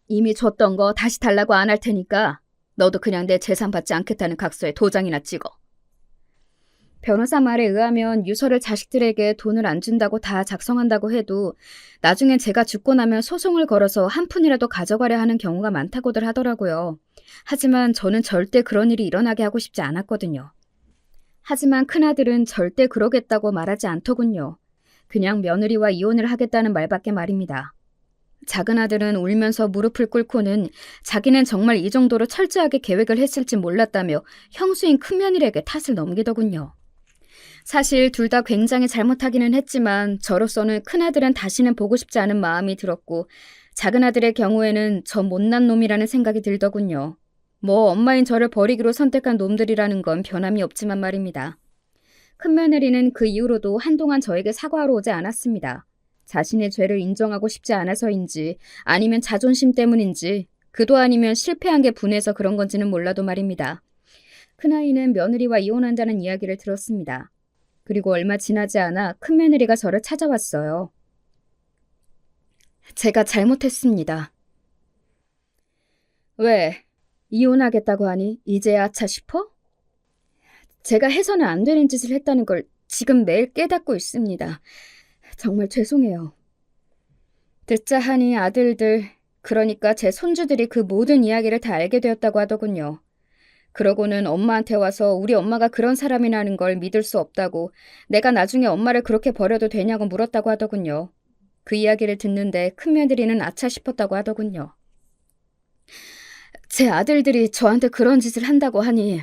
이미 줬던 거 다시 달라고 안 할 테니까 너도 그냥 내 재산 받지 않겠다는 각서에 도장이나 찍어. 변호사 말에 의하면 유서를 자식들에게 돈을 안 준다고 다 작성한다고 해도 나중엔 제가 죽고 나면 소송을 걸어서 한 푼이라도 가져가려 하는 경우가 많다고들 하더라고요. 하지만 저는 절대 그런 일이 일어나게 하고 싶지 않았거든요. 하지만 큰아들은 절대 그러겠다고 말하지 않더군요. 그냥 며느리와 이혼을 하겠다는 말밖에 말입니다. 작은아들은 울면서 무릎을 꿇고는 자기는 정말 이 정도로 철저하게 계획을 했을지 몰랐다며 형수인 큰며느리에게 탓을 넘기더군요. 사실 둘 다 굉장히 잘못하기는 했지만 저로서는 큰아들은 다시는 보고 싶지 않은 마음이 들었고 작은아들의 경우에는 저 못난 놈이라는 생각이 들더군요. 뭐 엄마인 저를 버리기로 선택한 놈들이라는 건 변함이 없지만 말입니다. 큰며느리는 그 이후로도 한동안 저에게 사과하러 오지 않았습니다. 자신의 죄를 인정하고 싶지 않아서인지 아니면 자존심 때문인지 그도 아니면 실패한 게 분해서 그런 건지는 몰라도 말입니다. 큰아이는 며느리와 이혼한다는 이야기를 들었습니다. 그리고 얼마 지나지 않아 큰며느리가 저를 찾아왔어요. 제가 잘못했습니다. 왜? 이혼하겠다고 하니 이제야 아차 싶어? 제가 해서는 안 되는 짓을 했다는 걸 지금 매일 깨닫고 있습니다. 정말 죄송해요. 듣자 하니 아들들, 그러니까 제 손주들이 그 모든 이야기를 다 알게 되었다고 하더군요. 그러고는 엄마한테 와서 우리 엄마가 그런 사람이라는 걸 믿을 수 없다고 내가 나중에 엄마를 그렇게 버려도 되냐고 물었다고 하더군요. 그 이야기를 듣는데 큰며느리는 아차 싶었다고 하더군요. 제 아들들이 저한테 그런 짓을 한다고 하니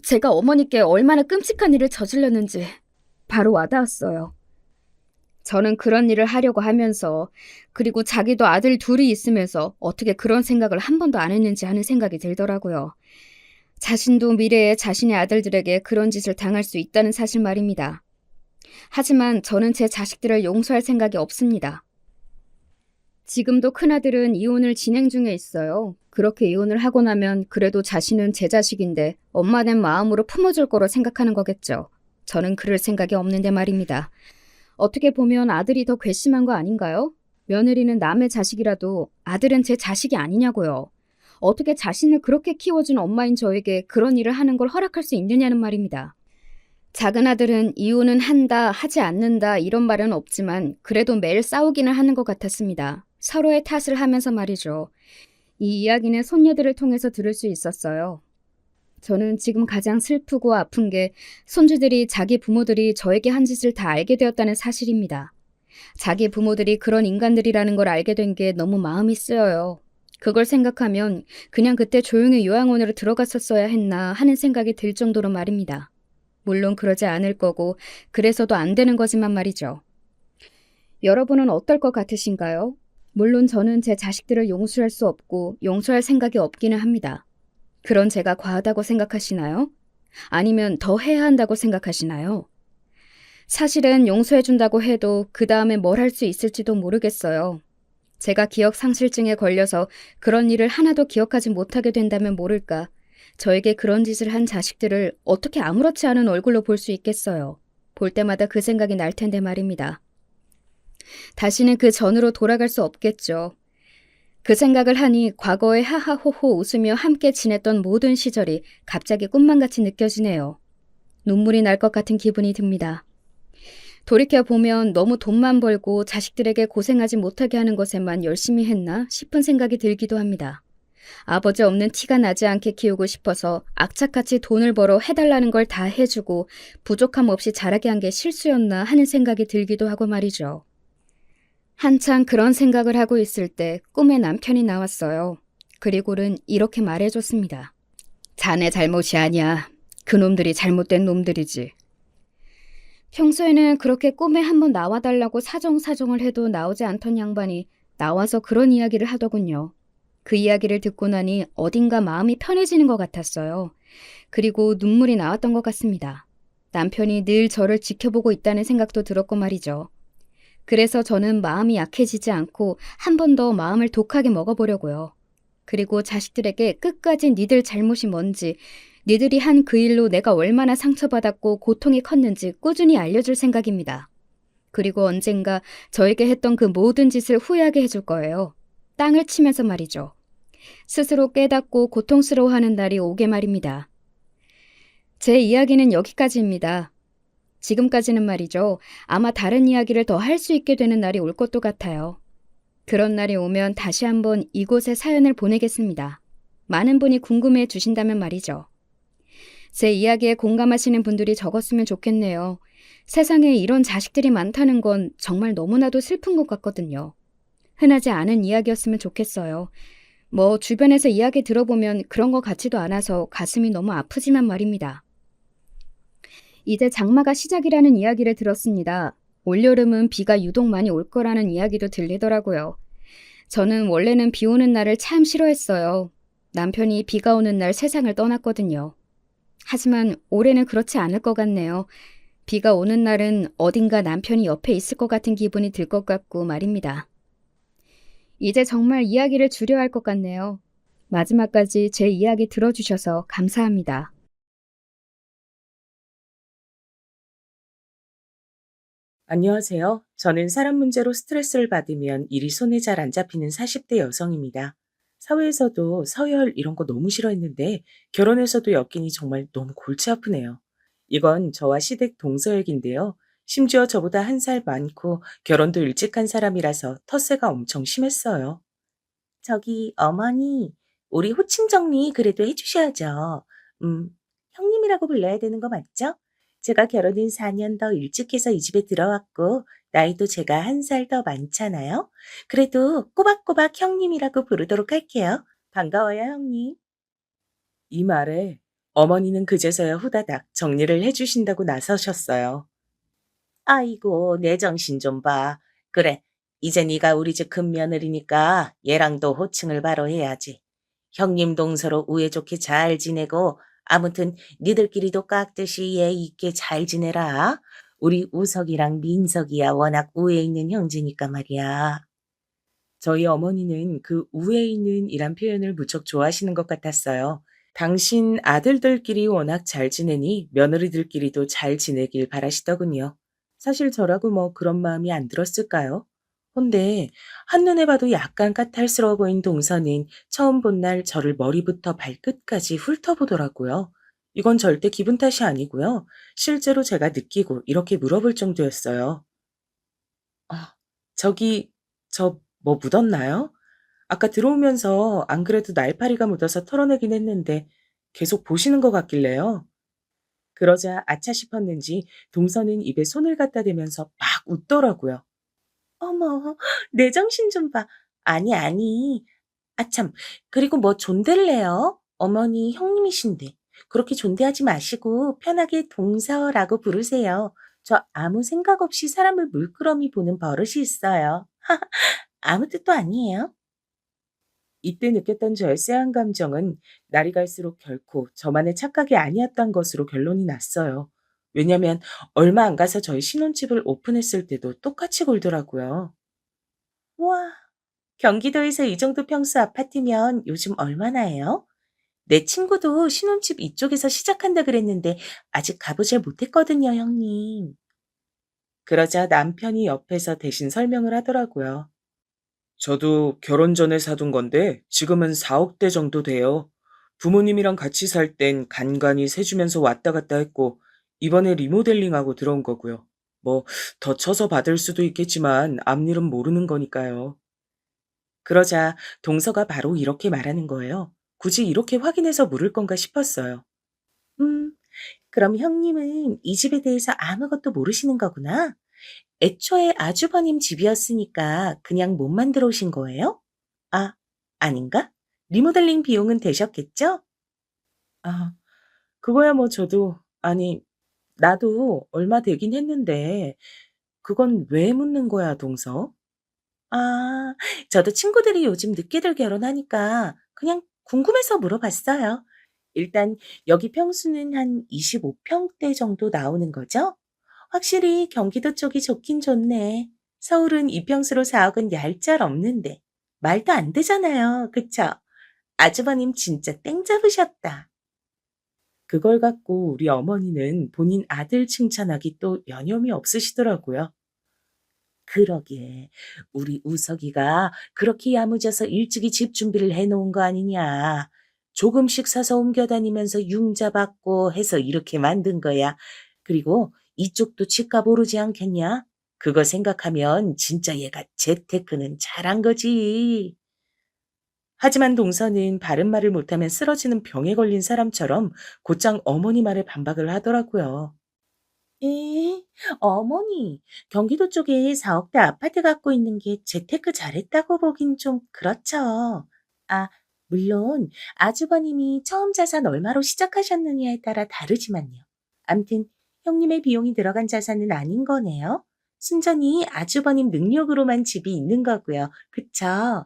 제가 어머니께 얼마나 끔찍한 일을 저질렀는지 바로 와닿았어요. 저는 그런 일을 하려고 하면서 그리고 자기도 아들 둘이 있으면서 어떻게 그런 생각을 한 번도 안 했는지 하는 생각이 들더라고요. 자신도 미래에 자신의 아들들에게 그런 짓을 당할 수 있다는 사실 말입니다. 하지만 저는 제 자식들을 용서할 생각이 없습니다. 지금도 큰아들은 이혼을 진행 중에 있어요. 그렇게 이혼을 하고 나면 그래도 자신은 제 자식인데 엄마 된 마음으로 품어줄 거로 생각하는 거겠죠. 저는 그럴 생각이 없는데 말입니다. 어떻게 보면 아들이 더 괘씸한 거 아닌가요? 며느리는 남의 자식이라도 아들은 제 자식이 아니냐고요. 어떻게 자신을 그렇게 키워준 엄마인 저에게 그런 일을 하는 걸 허락할 수 있느냐는 말입니다. 작은 아들은 이혼은 한다, 하지 않는다 이런 말은 없지만 그래도 매일 싸우기는 하는 것 같았습니다. 서로의 탓을 하면서 말이죠. 이 이야기는 손녀들을 통해서 들을 수 있었어요. 저는 지금 가장 슬프고 아픈 게 손주들이 자기 부모들이 저에게 한 짓을 다 알게 되었다는 사실입니다. 자기 부모들이 그런 인간들이라는 걸 알게 된 게 너무 마음이 쓰여요. 그걸 생각하면 그냥 그때 조용히 요양원으로 들어갔었어야 했나 하는 생각이 들 정도로 말입니다. 물론 그러지 않을 거고 그래서도 안 되는 거지만 말이죠. 여러분은 어떨 것 같으신가요? 물론 저는 제 자식들을 용서할 수 없고 용서할 생각이 없기는 합니다. 그런 제가 과하다고 생각하시나요? 아니면 더 해야 한다고 생각하시나요? 사실은 용서해준다고 해도 그 다음에 뭘 할 수 있을지도 모르겠어요. 제가 기억 상실증에 걸려서 그런 일을 하나도 기억하지 못하게 된다면 모를까. 저에게 그런 짓을 한 자식들을 어떻게 아무렇지 않은 얼굴로 볼 수 있겠어요. 볼 때마다 그 생각이 날 텐데 말입니다. 다시는 그 전으로 돌아갈 수 없겠죠. 그 생각을 하니 과거에 하하호호 웃으며 함께 지냈던 모든 시절이 갑자기 꿈만같이 느껴지네요. 눈물이 날 것 같은 기분이 듭니다. 돌이켜보면 너무 돈만 벌고 자식들에게 고생하지 못하게 하는 것에만 열심히 했나 싶은 생각이 들기도 합니다. 아버지 없는 티가 나지 않게 키우고 싶어서 악착같이 돈을 벌어 해달라는 걸 다 해주고 부족함 없이 자라게 한 게 실수였나 하는 생각이 들기도 하고 말이죠. 한창 그런 생각을 하고 있을 때 꿈에 남편이 나왔어요. 그리고는 이렇게 말해줬습니다. 자네 잘못이 아니야. 그놈들이 잘못된 놈들이지. 평소에는 그렇게 꿈에 한번 나와달라고 사정사정을 해도 나오지 않던 양반이 나와서 그런 이야기를 하더군요. 그 이야기를 듣고 나니 어딘가 마음이 편해지는 것 같았어요. 그리고 눈물이 나왔던 것 같습니다. 남편이 늘 저를 지켜보고 있다는 생각도 들었고 말이죠. 그래서 저는 마음이 약해지지 않고 한 번 더 마음을 독하게 먹어보려고요. 그리고 자식들에게 끝까지 니들 잘못이 뭔지, 니들이 한 그 일로 내가 얼마나 상처받았고 고통이 컸는지 꾸준히 알려줄 생각입니다. 그리고 언젠가 저에게 했던 그 모든 짓을 후회하게 해줄 거예요. 땅을 치면서 말이죠. 스스로 깨닫고 고통스러워하는 날이 오게 말입니다. 제 이야기는 여기까지입니다. 지금까지는 말이죠. 아마 다른 이야기를 더 할 수 있게 되는 날이 올 것도 같아요. 그런 날이 오면 다시 한번 이곳에 사연을 보내겠습니다. 많은 분이 궁금해 주신다면 말이죠. 제 이야기에 공감하시는 분들이 적었으면 좋겠네요. 세상에 이런 자식들이 많다는 건 정말 너무나도 슬픈 것 같거든요. 흔하지 않은 이야기였으면 좋겠어요. 주변에서 이야기 들어보면 그런 것 같지도 않아서 가슴이 너무 아프지만 말입니다. 이제 장마가 시작이라는 이야기를 들었습니다. 올여름은 비가 유독 많이 올 거라는 이야기도 들리더라고요. 저는 원래는 비 오는 날을 참 싫어했어요. 남편이 비가 오는 날 세상을 떠났거든요. 하지만 올해는 그렇지 않을 것 같네요. 비가 오는 날은 어딘가 남편이 옆에 있을 것 같은 기분이 들 것 같고 말입니다. 이제 정말 이야기를 줄여야 할 것 같네요. 마지막까지 제 이야기 들어주셔서 감사합니다. 안녕하세요. 저는 사람 문제로 스트레스를 받으면 일이 손에 잘 안 잡히는 40대 여성입니다. 사회에서도 서열 이런 거 너무 싫어했는데 결혼해서도 엮이니 정말 너무 골치 아프네요. 이건 저와 시댁 동서역인데요. 심지어 저보다 한 살 많고 결혼도 일찍 한 사람이라서 텃세가 엄청 심했어요. 저기 어머니, 우리 호칭 정리 그래도 해주셔야죠. 음, 형님이라고 불러야 되는 거 맞죠? 제가 결혼은 4년 더 일찍 해서 이 집에 들어왔고, 나이도 제가 한 살 더 많잖아요. 그래도 꼬박꼬박 형님이라고 부르도록 할게요. 반가워요, 형님. 이 말에 어머니는 그제서야 후다닥 정리를 해주신다고 나서셨어요. 아이고, 내 정신 좀 봐. 그래, 이제 네가 우리 집 큰며느리니까 얘랑도 호칭을 바로 해야지. 형님 동서로 우애 좋게 잘 지내고 아무튼 니들끼리도 깍듯이 예의 있게 잘 지내라. 우리 우석이랑 민석이야 워낙 우애 있는 형제니까 말이야. 저희 어머니는 그 우애 있는 이란 표현을 무척 좋아하시는 것 같았어요. 당신 아들들끼리 워낙 잘 지내니 며느리들끼리도 잘 지내길 바라시더군요. 사실 저라고 뭐 그런 마음이 안 들었을까요? 근데 한눈에 봐도 약간 까탈스러워 보인 동서는 처음 본 날 저를 머리부터 발끝까지 훑어보더라고요. 이건 절대 기분 탓이 아니고요. 실제로 제가 느끼고 이렇게 물어볼 정도였어요. 아, 저기, 저 뭐 묻었나요? 아까 들어오면서 안 그래도 날파리가 묻어서 털어내긴 했는데 계속 보시는 것 같길래요. 그러자 아차 싶었는지 동서는 입에 손을 갖다 대면서 막 웃더라고요. 어머, 내 정신 좀 봐. 아니, 아니. 아참, 그리고 뭐 존대를 해요? 어머니 형님이신데. 그렇게 존대하지 마시고 편하게 동서라고 부르세요. 저 아무 생각 없이 사람을 물끄러미 보는 버릇이 있어요. 아무 뜻도 아니에요. 이때 느꼈던 저의 쎄한 감정은 날이 갈수록 결코 저만의 착각이 아니었던 것으로 결론이 났어요. 왜냐면 얼마 안 가서 저희 신혼집을 오픈했을 때도 똑같이 굴더라고요. 와, 경기도에서 이 정도 평수 아파트면 요즘 얼마나 해요? 내 친구도 신혼집 이쪽에서 시작한다 그랬는데 아직 가보질 못했거든요, 형님. 그러자 남편이 옆에서 대신 설명을 하더라고요. 저도 결혼 전에 사둔 건데 지금은 4억대 정도 돼요. 부모님이랑 같이 살 땐 간간히 세주면서 왔다 갔다 했고 이번에 리모델링하고 들어온 거고요. 뭐 더 쳐서 받을 수도 있겠지만 앞일은 모르는 거니까요. 그러자 동서가 바로 이렇게 말하는 거예요. 굳이 이렇게 확인해서 물을 건가 싶었어요. 음, 그럼 형님은 이 집에 대해서 아무것도 모르시는 거구나? 애초에 아주버님 집이었으니까 그냥 몸만 들어오신 거예요? 아, 아닌가? 리모델링 비용은 되셨겠죠? 아, 그거야 뭐 저도, 아니, 나도 얼마 되긴 했는데, 그건 왜 묻는 거야, 동서? 아, 저도 친구들이 요즘 늦게들 결혼하니까 그냥 궁금해서 물어봤어요. 일단 여기 평수는 한 25평대 정도 나오는 거죠? 확실히 경기도 쪽이 좋긴 좋네. 서울은 이평수로 4억은 얄짤 없는데. 말도 안 되잖아요. 그쵸? 아주버님 진짜 땡 잡으셨다. 그걸 갖고 우리 어머니는 본인 아들 칭찬하기 또 여념이 없으시더라고요. 그러게. 우리 우석이가 그렇게 야무져서 일찍이 집 준비를 해 놓은 거 아니냐. 조금씩 사서 옮겨 다니면서 융자 받고 해서 이렇게 만든 거야. 그리고 이쪽도 집값 오르지 않겠냐? 그거 생각하면 진짜 얘가 재테크는 잘한 거지. 하지만 동서는 바른 말을 못하면 쓰러지는 병에 걸린 사람처럼 곧장 어머니 말에 반박을 하더라고요. 에? 어머니, 경기도 쪽에 4억대 아파트 갖고 있는 게 재테크 잘했다고 보긴 좀 그렇죠. 아, 물론 아주버님이 처음 자산 얼마로 시작하셨느냐에 따라 다르지만요. 암튼 형님의 비용이 들어간 자산은 아닌 거네요. 순전히 아주버님 능력으로만 집이 있는 거고요. 그쵸?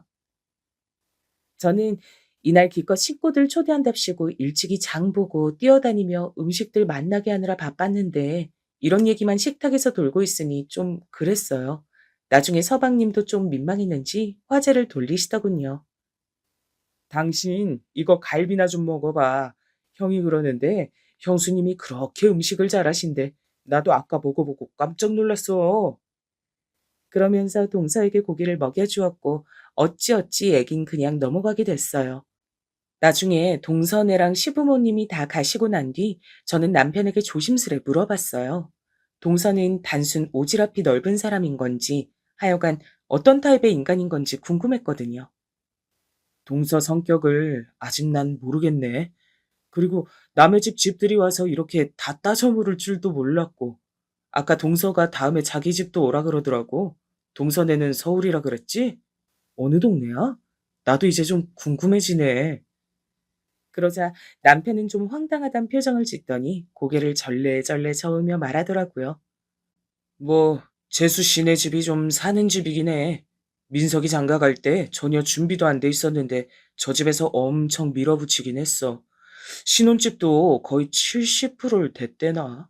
저는 이날 기껏 식구들 초대한답시고 일찍이 장 보고 뛰어다니며 음식들 만나게 하느라 바빴는데 이런 얘기만 식탁에서 돌고 있으니 좀 그랬어요. 나중에 서방님도 좀 민망했는지 화제를 돌리시더군요. 당신 이거 갈비나 좀 먹어봐. 형이 그러는데 형수님이 그렇게 음식을 잘하신대. 나도 아까 먹어보고 깜짝 놀랐어. 그러면서 동서에게 고기를 먹여주었고 어찌어찌 얘긴 그냥 넘어가게 됐어요. 나중에 동서네랑 시부모님이 다 가시고 난 뒤 저는 남편에게 조심스레 물어봤어요. 동서는 단순 오지랖이 넓은 사람인 건지 하여간 어떤 타입의 인간인 건지 궁금했거든요. 동서 성격을 아직 난 모르겠네. 그리고 남의 집 집들이 와서 이렇게 다 따져 물을 줄도 몰랐고 아까 동서가 다음에 자기 집도 오라 그러더라고. 동서네는 서울이라 그랬지? 어느 동네야? 나도 이제 좀 궁금해지네. 그러자 남편은 좀 황당하단 표정을 짓더니 고개를 절레절레 저으며 말하더라고요. 뭐, 재수 씨네 집이 좀 사는 집이긴 해. 민석이 장가 갈 때 전혀 준비도 안 돼 있었는데 저 집에서 엄청 밀어붙이긴 했어. 신혼집도 거의 70%를 댔대나.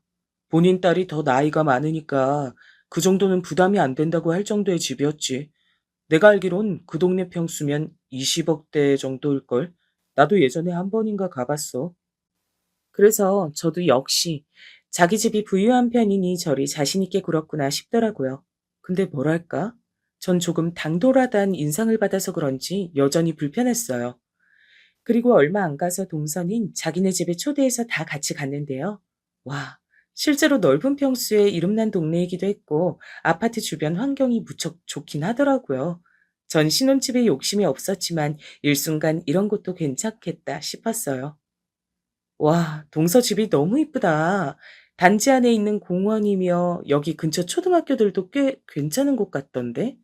본인 딸이 더 나이가 많으니까 그 정도는 부담이 안 된다고 할 정도의 집이었지. 내가 알기론 그 동네 평수면 20억대 정도일걸. 나도 예전에 한 번인가 가봤어. 그래서 저도 역시 자기 집이 부유한 편이니 저리 자신있게 굴었구나 싶더라고요. 근데 뭐랄까? 전 조금 당돌하다는 인상을 받아서 그런지 여전히 불편했어요. 그리고 얼마 안 가서 동선인 자기네 집에 초대해서 다 같이 갔는데요. 와, 실제로 넓은 평수에 이름난 동네이기도 했고 아파트 주변 환경이 무척 좋긴 하더라고요. 전 신혼집에 욕심이 없었지만 일순간 이런 곳도 괜찮겠다 싶었어요. 와, 동서 집이 너무 이쁘다. 단지 안에 있는 공원이며 여기 근처 초등학교들도 꽤 괜찮은 곳 같던데?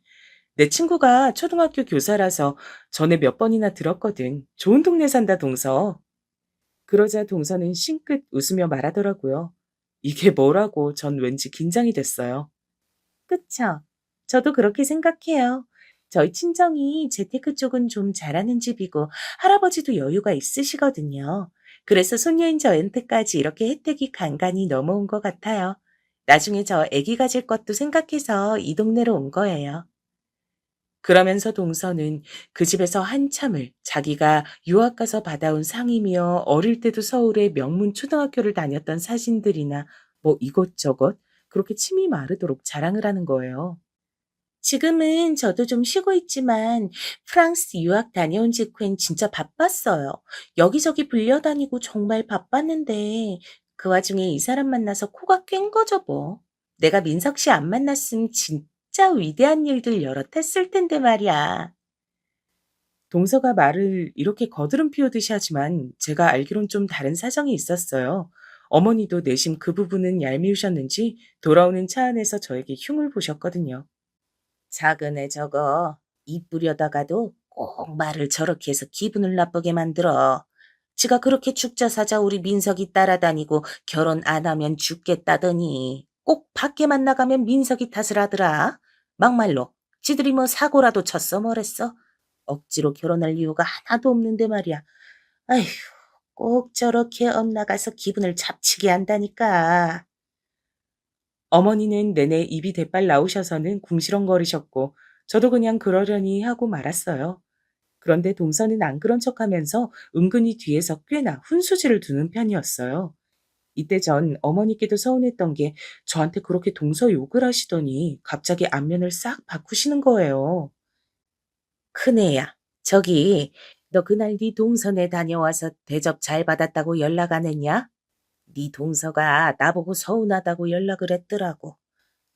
내 친구가 초등학교 교사라서 전에 몇 번이나 들었거든. 좋은 동네 산다, 동서. 그러자 동서는 싱긋 웃으며 말하더라고요. 이게 뭐라고 전 왠지 긴장이 됐어요. 그쵸? 저도 그렇게 생각해요. 저희 친정이 재테크 쪽은 좀 잘하는 집이고 할아버지도 여유가 있으시거든요. 그래서 손녀인 저한테까지 이렇게 혜택이 간간히 넘어온 것 같아요. 나중에 저 아기 가질 것도 생각해서 이 동네로 온 거예요. 그러면서 동서는 그 집에서 한참을 자기가 유학 가서 받아온 상이며 어릴 때도 서울의 명문 초등학교를 다녔던 사진들이나 뭐 이것저것 그렇게 침이 마르도록 자랑을 하는 거예요. 지금은 저도 좀 쉬고 있지만 프랑스 유학 다녀온 직후엔 진짜 바빴어요. 여기저기 불려다니고 정말 바빴는데 그 와중에 이 사람 만나서 코가 깬 거죠 뭐. 내가 민석 씨 안 만났으면 진짜 위대한 일들 여럿 했을 텐데 말이야. 동서가 말을 이렇게 거드름 피우듯이 하지만 제가 알기론 좀 다른 사정이 있었어요. 어머니도 내심 그 부분은 얄미우셨는지 돌아오는 차 안에서 저에게 흉을 보셨거든요. 작은 애 저거 이쁘려다가도 꼭 말을 저렇게 해서 기분을 나쁘게 만들어. 지가 그렇게 죽자사자 우리 민석이 따라다니고 결혼 안 하면 죽겠다더니 꼭 밖에만 나가면 민석이 탓을 하더라. 막말로 지들이 뭐 사고라도 쳤어 뭐랬어. 억지로 결혼할 이유가 하나도 없는데 말이야. 아휴, 꼭 저렇게 엇나가서 기분을 잡치게 한다니까. 어머니는 내내 입이 대빨 나오셔서는 궁시렁거리셨고 저도 그냥 그러려니 하고 말았어요. 그런데 동서는 안 그런 척하면서 은근히 뒤에서 꽤나 훈수지를 두는 편이었어요. 이때 전 어머니께도 서운했던 게 저한테 그렇게 동서 욕을 하시더니 갑자기 안면을 싹 바꾸시는 거예요. 큰애야, 저기 너 그날 네 동서네 다녀와서 대접 잘 받았다고 연락 안 했냐? 네 동서가 나보고 서운하다고 연락을 했더라고.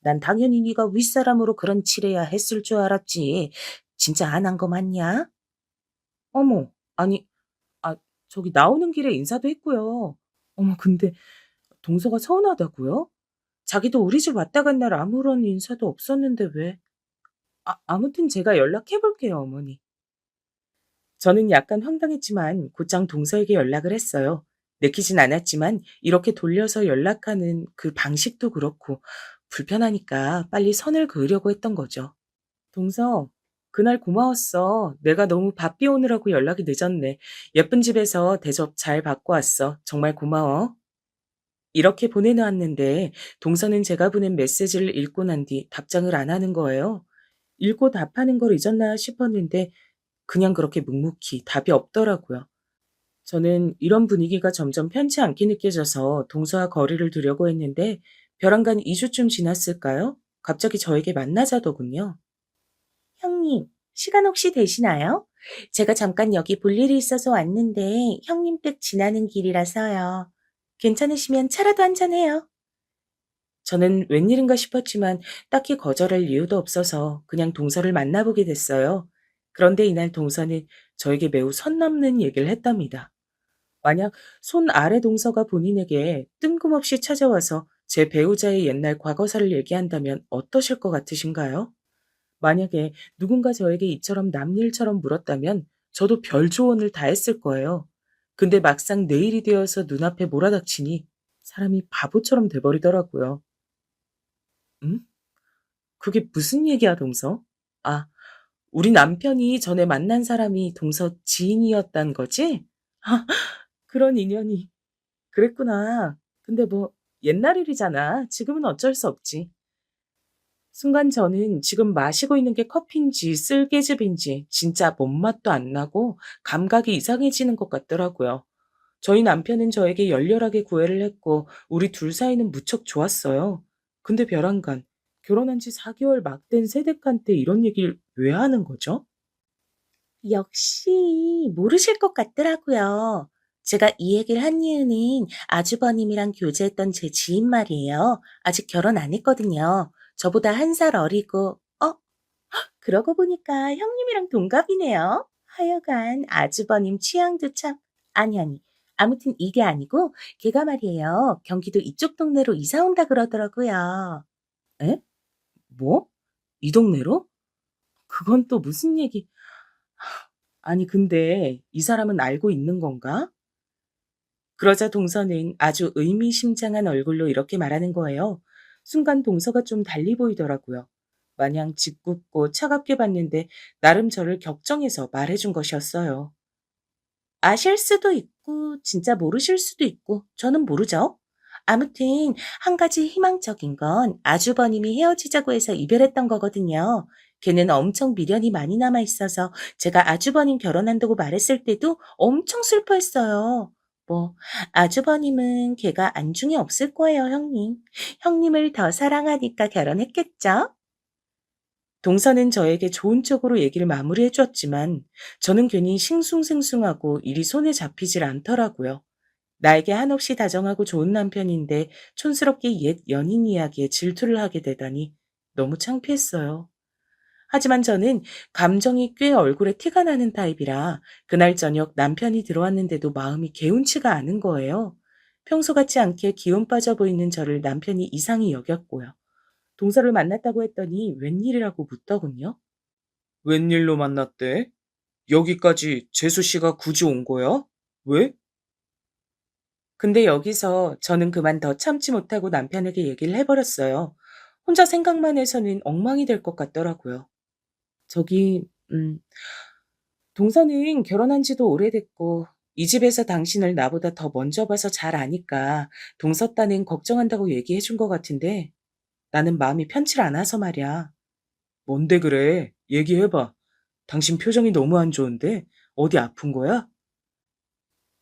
난 당연히 네가 윗사람으로 그런 칠해야 했을 줄 알았지. 진짜 안 한 거 맞냐? 어머, 아니, 아, 저기 나오는 길에 인사도 했고요. 어머, 근데 동서가 서운하다고요? 자기도 우리 집 왔다 간 날 아무런 인사도 없었는데 왜? 아무튼 제가 연락해 볼게요, 어머니. 저는 약간 황당했지만 곧장 동서에게 연락을 했어요. 내키진 않았지만 이렇게 돌려서 연락하는 그 방식도 그렇고 불편하니까 빨리 선을 그으려고 했던 거죠. 동서, 그날 고마웠어. 내가 너무 바삐 오느라고 연락이 늦었네. 예쁜 집에서 대접 잘 받고 왔어. 정말 고마워. 이렇게 보내놓았는데 동서는 제가 보낸 메시지를 읽고 난 뒤 답장을 안 하는 거예요. 읽고 답하는 걸 잊었나 싶었는데 그냥 그렇게 묵묵히 답이 없더라고요. 저는 이런 분위기가 점점 편치 않게 느껴져서 동서와 거리를 두려고 했는데 벼랑간 2주쯤 지났을까요? 갑자기 저에게 만나자더군요. 형님, 시간 혹시 되시나요? 제가 잠깐 여기 볼 일이 있어서 왔는데 형님 댁 지나는 길이라서요. 괜찮으시면 차라도 한잔해요. 저는 웬일인가 싶었지만 딱히 거절할 이유도 없어서 그냥 동서를 만나보게 됐어요. 그런데 이날 동서는 저에게 매우 선 넘는 얘기를 했답니다. 만약 손 아래 동서가 본인에게 뜬금없이 찾아와서 제 배우자의 옛날 과거사를 얘기한다면 어떠실 것 같으신가요? 만약에 누군가 저에게 이처럼 남일처럼 물었다면 저도 별 조언을 다 했을 거예요. 근데 막상 내일이 되어서 눈앞에 몰아닥치니 사람이 바보처럼 돼버리더라고요. 응? 그게 무슨 얘기야, 동서? 아, 우리 남편이 전에 만난 사람이 동서 지인이었단 거지? 아, 그런 인연이. 그랬구나. 근데 뭐 옛날 일이잖아. 지금은 어쩔 수 없지. 순간 저는 지금 마시고 있는 게 커피인지 쓸개즙인지 진짜 뭔 맛도 안 나고 감각이 이상해지는 것 같더라고요. 저희 남편은 저에게 열렬하게 구애를 했고 우리 둘 사이는 무척 좋았어요. 근데 벼랑간, 결혼한 지 4개월 막 된 새댁한테 이런 얘기를 왜 하는 거죠? 역시 모르실 것 같더라고요. 제가 이 얘기를 한 이유는 아주버님이랑 교제했던 제 지인 말이에요. 아직 결혼 안 했거든요. 저보다 1살 어리고, 그러고 보니까 형님이랑 동갑이네요. 하여간 아주버님 취향도 참, 아니. 아무튼 이게 아니고, 걔가 말이에요. 경기도 이쪽 동네로 이사 온다 그러더라고요. 에? 뭐? 이 동네로? 그건 또 무슨 얘기? 아니, 근데 이 사람은 알고 있는 건가? 그러자 동서는 아주 의미심장한 얼굴로 이렇게 말하는 거예요. 순간 동서가 좀 달리 보이더라고요. 마냥 짓궂고 차갑게 봤는데 나름 저를 격정해서 말해준 것이었어요. 아실 수도 있고 진짜 모르실 수도 있고 저는 모르죠. 아무튼 한 가지 희망적인 건 아주버님이 헤어지자고 해서 이별했던 거거든요. 걔는 엄청 미련이 많이 남아 있어서 제가 아주버님 결혼한다고 말했을 때도 엄청 슬퍼했어요. 뭐 아주버님은 걔가 안중에 없을 거예요, 형님. 형님을 더 사랑하니까 결혼했겠죠? 동서는 저에게 좋은 쪽으로 얘기를 마무리해 줬지만 저는 괜히 싱숭생숭하고 일이 손에 잡히질 않더라고요. 나에게 한없이 다정하고 좋은 남편인데 촌스럽게 옛 연인 이야기에 질투를 하게 되다니 너무 창피했어요. 하지만 저는 감정이 꽤 얼굴에 티가 나는 타입이라 그날 저녁 남편이 들어왔는데도 마음이 개운치가 않은 거예요. 평소 같지 않게 기운 빠져 보이는 저를 남편이 이상히 여겼고요. 동서를 만났다고 했더니 웬일이라고 묻더군요. 웬일로 만났대? 여기까지 재수 씨가 굳이 온 거야? 왜? 근데 여기서 저는 그만 더 참지 못하고 남편에게 얘기를 해버렸어요. 혼자 생각만 해서는 엉망이 될 것 같더라고요. 저기, 동서는 결혼한 지도 오래됐고, 이 집에서 당신을 나보다 더 먼저 봐서 잘 아니까 동서 따는 걱정한다고 얘기해 준 것 같은데 나는 마음이 편치 않아서 말이야. 뭔데 그래? 얘기해봐. 당신 표정이 너무 안 좋은데? 어디 아픈 거야?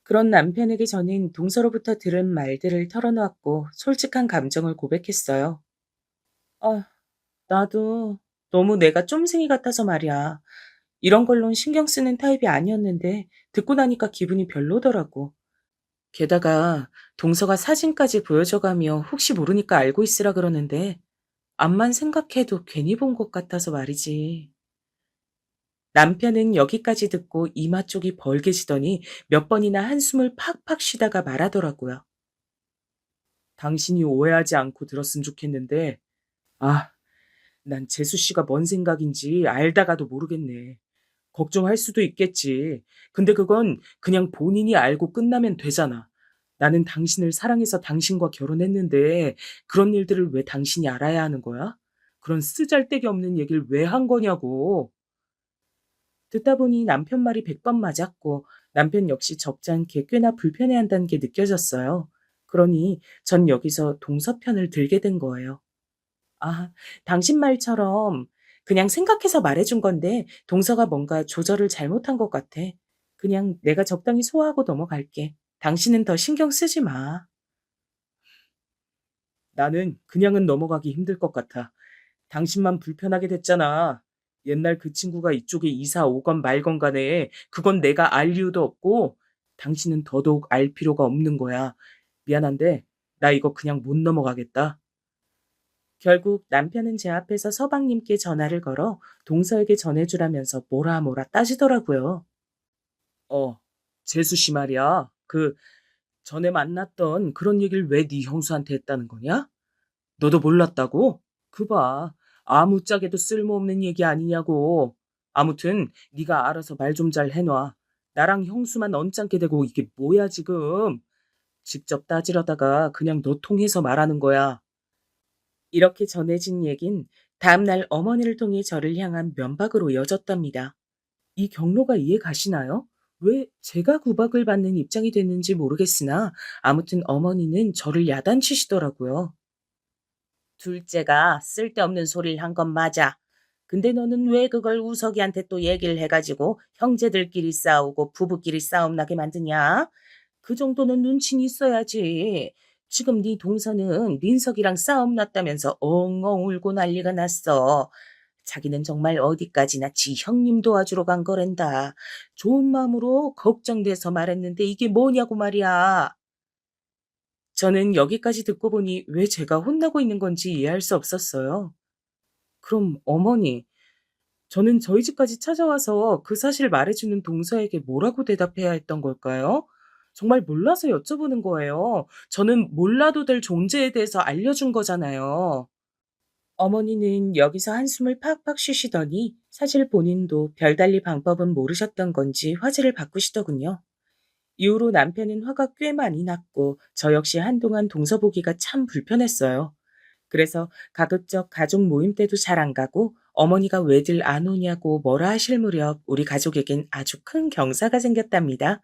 그런 남편에게 저는 동서로부터 들은 말들을 털어놓았고 솔직한 감정을 고백했어요. 아, 나도 너무 내가 쫌생이 같아서 말이야. 이런 걸론 신경 쓰는 타입이 아니었는데 듣고 나니까 기분이 별로더라고. 게다가 동서가 사진까지 보여줘가며 혹시 모르니까 알고 있으라 그러는데 암만 생각해도 괜히 본 것 같아서 말이지. 남편은 여기까지 듣고 이마 쪽이 벌게지더니 몇 번이나 한숨을 팍팍 쉬다가 말하더라고요. 당신이 오해하지 않고 들었으면 좋겠는데, 아, 난 재수 씨가 뭔 생각인지 알다가도 모르겠네. 걱정할 수도 있겠지. 근데 그건 그냥 본인이 알고 끝나면 되잖아. 나는 당신을 사랑해서 당신과 결혼했는데 그런 일들을 왜 당신이 알아야 하는 거야? 그런 쓰잘데기 없는 얘기를 왜 한 거냐고. 듣다 보니 남편 말이 100번 맞았고 남편 역시 적잖게 꽤나 불편해한다는 게 느껴졌어요. 그러니 전 여기서 동서편을 들게 된 거예요. 아, 당신 말처럼 그냥 생각해서 말해준 건데 동서가 뭔가 조절을 잘못한 것 같아. 그냥 내가 적당히 소화하고 넘어갈게. 당신은 더 신경 쓰지 마. 나는 그냥은 넘어가기 힘들 것 같아. 당신만 불편하게 됐잖아. 옛날 그 친구가 이쪽에 이사 오건 말건 간에 그건 내가 알 이유도 없고 당신은 더더욱 알 필요가 없는 거야. 미안한데 나 이거 그냥 못 넘어가겠다. 결국 남편은 제 앞에서 서방님께 전화를 걸어 동서에게 전해주라면서 뭐라 따지더라고요. 재수 씨 말이야. 전에 만났던 그런 얘기를 왜 네 형수한테 했다는 거냐? 너도 몰랐다고? 그 봐. 아무짝에도 쓸모없는 얘기 아니냐고. 아무튼 네가 알아서 말 좀 잘 해놔. 나랑 형수만 언짢게 되고 이게 뭐야 지금. 직접 따지려다가 그냥 너 통해서 말하는 거야. 이렇게 전해진 얘긴 다음날 어머니를 통해 저를 향한 면박으로 이어졌답니다. 이 경로가 이해 가시나요? 왜 제가 구박을 받는 입장이 됐는지 모르겠으나 아무튼 어머니는 저를 야단치시더라고요. 둘째가 쓸데없는 소리를 한 건 맞아. 근데 너는 왜 그걸 우석이한테 또 얘기를 해가지고 형제들끼리 싸우고 부부끼리 싸움 나게 만드냐? 그 정도는 눈치는 있어야지. 지금 네 동서는 민석이랑 싸움 났다면서 엉엉 울고 난리가 났어. 자기는 정말 어디까지나 지 형님 도와주러 간 거랜다. 좋은 마음으로 걱정돼서 말했는데 이게 뭐냐고 말이야. 저는 여기까지 듣고 보니 왜 제가 혼나고 있는 건지 이해할 수 없었어요. 그럼 어머니, 저는 저희 집까지 찾아와서 그 사실을 말해주는 동서에게 뭐라고 대답해야 했던 걸까요? 정말 몰라서 여쭤보는 거예요. 저는 몰라도 될 존재에 대해서 알려준 거잖아요. 어머니는 여기서 한숨을 팍팍 쉬시더니 사실 본인도 별달리 방법은 모르셨던 건지 화제를 바꾸시더군요. 이후로 남편은 화가 꽤 많이 났고 저 역시 한동안 동서 보기가 참 불편했어요. 그래서 가급적 가족 모임 때도 잘 안 가고 어머니가 왜들 안 오냐고 뭐라 하실 무렵 우리 가족에겐 아주 큰 경사가 생겼답니다.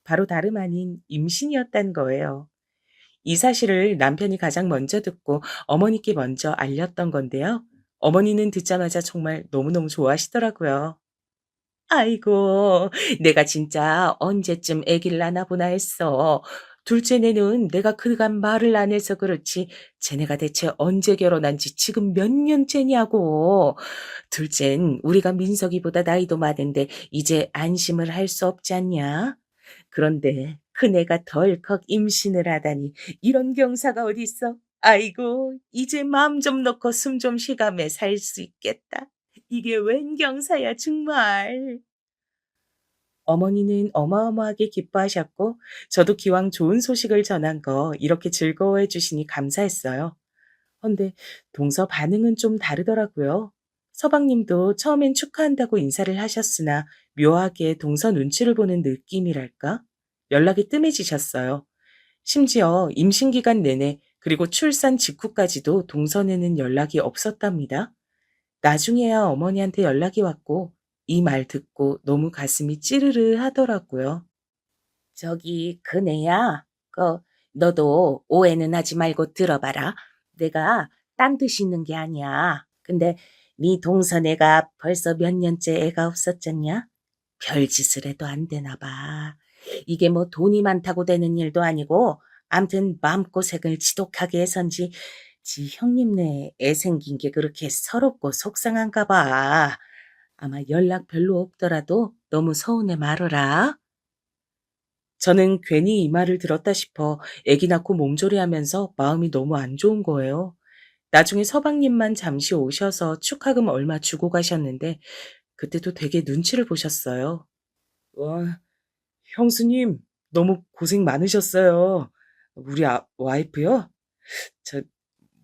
바로 다름 아닌 임신이었단 거예요. 이 사실을 남편이 가장 먼저 듣고 어머니께 먼저 알렸던 건데요. 어머니는 듣자마자 정말 너무너무 좋아하시더라고요. 아이고, 내가 진짜 언제쯤 아기를 낳나 보나 했어. 둘째네는 내가 그간 말을 안 해서 그렇지, 쟤네가 대체 언제 결혼한 지 지금 몇 년째냐고. 둘째는 우리가 민석이보다 나이도 많은데 이제 안심을 할 수 없지 않냐? 그런데 큰애가 덜컥 임신을 하다니 이런 경사가 어딨어? 아이고, 이제 마음 좀 놓고 숨 좀 쉬가며 살 수 있겠다. 이게 웬 경사야, 정말. 어머니는 어마어마하게 기뻐하셨고, 저도 기왕 좋은 소식을 전한 거 이렇게 즐거워해 주시니 감사했어요. 헌데 동서 반응은 좀 다르더라고요. 서방님도 처음엔 축하한다고 인사를 하셨으나 묘하게 동서 눈치를 보는 느낌이랄까? 연락이 뜸해지셨어요. 심지어 임신 기간 내내 그리고 출산 직후까지도 동서에는 연락이 없었답니다. 나중에야 어머니한테 연락이 왔고 이 말 듣고 너무 가슴이 찌르르 하더라고요. 저기 그네야. 너도 오해는 하지 말고 들어봐라. 내가 딴 뜻 있는 게 아니야. 근데 네 동서네가 벌써 몇 년째 애가 없었잖냐? 별짓을 해도 안 되나 봐. 이게 뭐 돈이 많다고 되는 일도 아니고 암튼 마음고생을 지독하게 해선지 지 형님네 애 생긴 게 그렇게 서럽고 속상한가 봐. 아마 연락 별로 없더라도 너무 서운해 말어라. 저는 괜히 이 말을 들었다 싶어 애기 낳고 몸조리하면서 마음이 너무 안 좋은 거예요. 나중에 서방님만 잠시 오셔서 축하금 얼마 주고 가셨는데 그때도 되게 눈치를 보셨어요. 와, 형수님 너무 고생 많으셨어요. 우리 와이프요? 저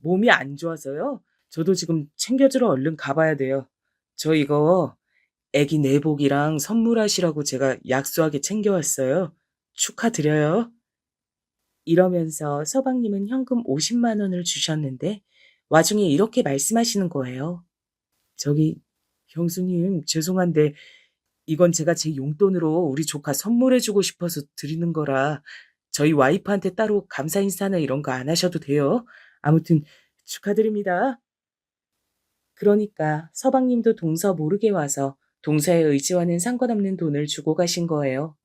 몸이 안 좋아서요. 저도 지금 챙겨주러 얼른 가봐야 돼요. 저 이거 애기 내복이랑 선물하시라고 제가 약소하게 챙겨왔어요. 축하드려요. 이러면서 서방님은 현금 50만 원을 주셨는데 와중에 이렇게 말씀하시는 거예요. 저기 형수님 죄송한데 이건 제가 제 용돈으로 우리 조카 선물해 주고 싶어서 드리는 거라 저희 와이프한테 따로 감사 인사나 이런 거 안 하셔도 돼요. 아무튼 축하드립니다. 그러니까 서방님도 동서 모르게 와서 동서의 의지와는 상관없는 돈을 주고 가신 거예요.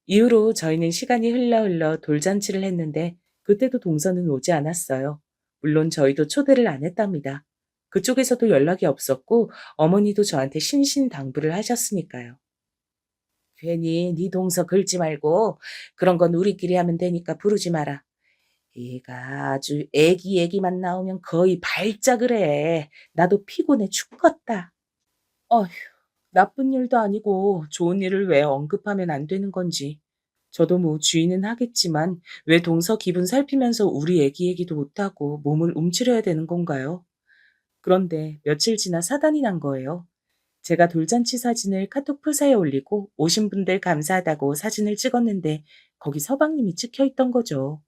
이후로 저희는 시간이 흘러 돌잔치를 했는데 그때도 동서는 오지 않았어요. 물론 저희도 초대를 안 했답니다. 그쪽에서도 연락이 없었고 어머니도 저한테 신신당부를 하셨으니까요. 괜히 네 동서 긁지 말고 그런 건 우리끼리 하면 되니까 부르지 마라. 얘가 아주 애기 얘기만 나오면 거의 발작을 해. 나도 피곤해 죽겠다. 어휴, 나쁜 일도 아니고 좋은 일을 왜 언급하면 안 되는 건지. 저도 뭐 주의는 하겠지만 왜 동서 기분 살피면서 우리 애기 얘기도 못하고 몸을 움츠려야 되는 건가요? 그런데 며칠 지나 사단이 난 거예요. 제가 돌잔치 사진을 카톡 프사에 올리고 오신 분들 감사하다고 사진을 찍었는데 거기 서방님이 찍혀 있던 거죠.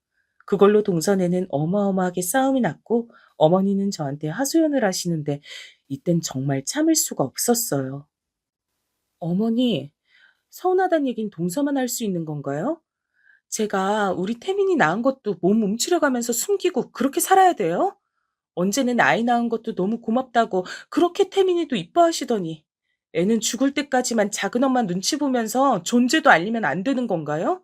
그걸로 동선에는 어마어마하게 싸움이 났고 어머니는 저한테 하소연을 하시는데 이땐 정말 참을 수가 없었어요. 어머니, 서운하단 얘긴 동서만 할 수 있는 건가요? 제가 우리 태민이 낳은 것도 몸 움츠려가면서 숨기고 그렇게 살아야 돼요? 언제는 아이 낳은 것도 너무 고맙다고 그렇게 태민이도 이뻐하시더니 애는 죽을 때까지만 작은 엄마 눈치 보면서 존재도 알리면 안 되는 건가요?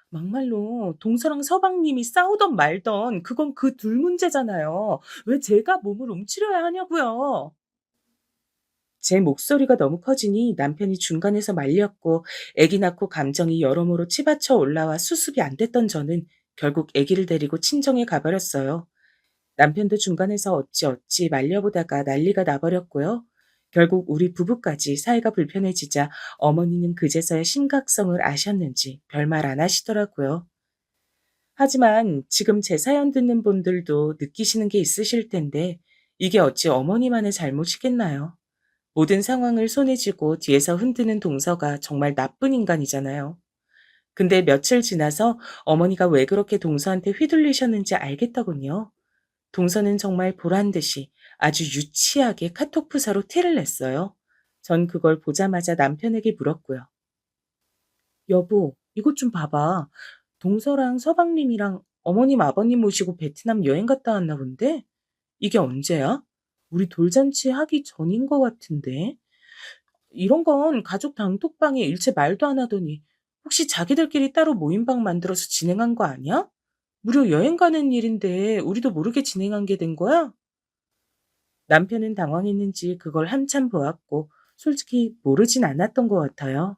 막말로 동서랑 서방님이 싸우던 말던 그건 그 둘 문제잖아요. 왜 제가 몸을 움츠려야 하냐고요. 제 목소리가 너무 커지니 남편이 중간에서 말렸고 아기 낳고 감정이 여러모로 치받쳐 올라와 수습이 안 됐던 저는 결국 아기를 데리고 친정에 가버렸어요. 남편도 중간에서 어찌어찌 말려보다가 난리가 나버렸고요. 결국 우리 부부까지 사이가 불편해지자 어머니는 그제서야 심각성을 아셨는지 별말 안 하시더라고요. 하지만 지금 제 사연 듣는 분들도 느끼시는 게 있으실 텐데 이게 어찌 어머니만의 잘못이겠나요? 모든 상황을 손에 쥐고 뒤에서 흔드는 동서가 정말 나쁜 인간이잖아요. 근데 며칠 지나서 어머니가 왜 그렇게 동서한테 휘둘리셨는지 알겠더군요. 동서는 정말 보란 듯이 아주 유치하게 카톡 프사로 티를 냈어요. 전 그걸 보자마자 남편에게 물었고요. 여보, 이것 좀 봐봐. 동서랑 서방님이랑 어머님, 아버님 모시고 베트남 여행 갔다 왔나 본데? 이게 언제야? 우리 돌잔치 하기 전인 것 같은데? 이런 건 가족 단톡방에 일체 말도 안 하더니 혹시 자기들끼리 따로 모임방 만들어서 진행한 거 아니야? 무려 여행 가는 일인데 우리도 모르게 진행한 게 된 거야? 남편은 당황했는지 그걸 한참 보았고 솔직히 모르진 않았던 것 같아요.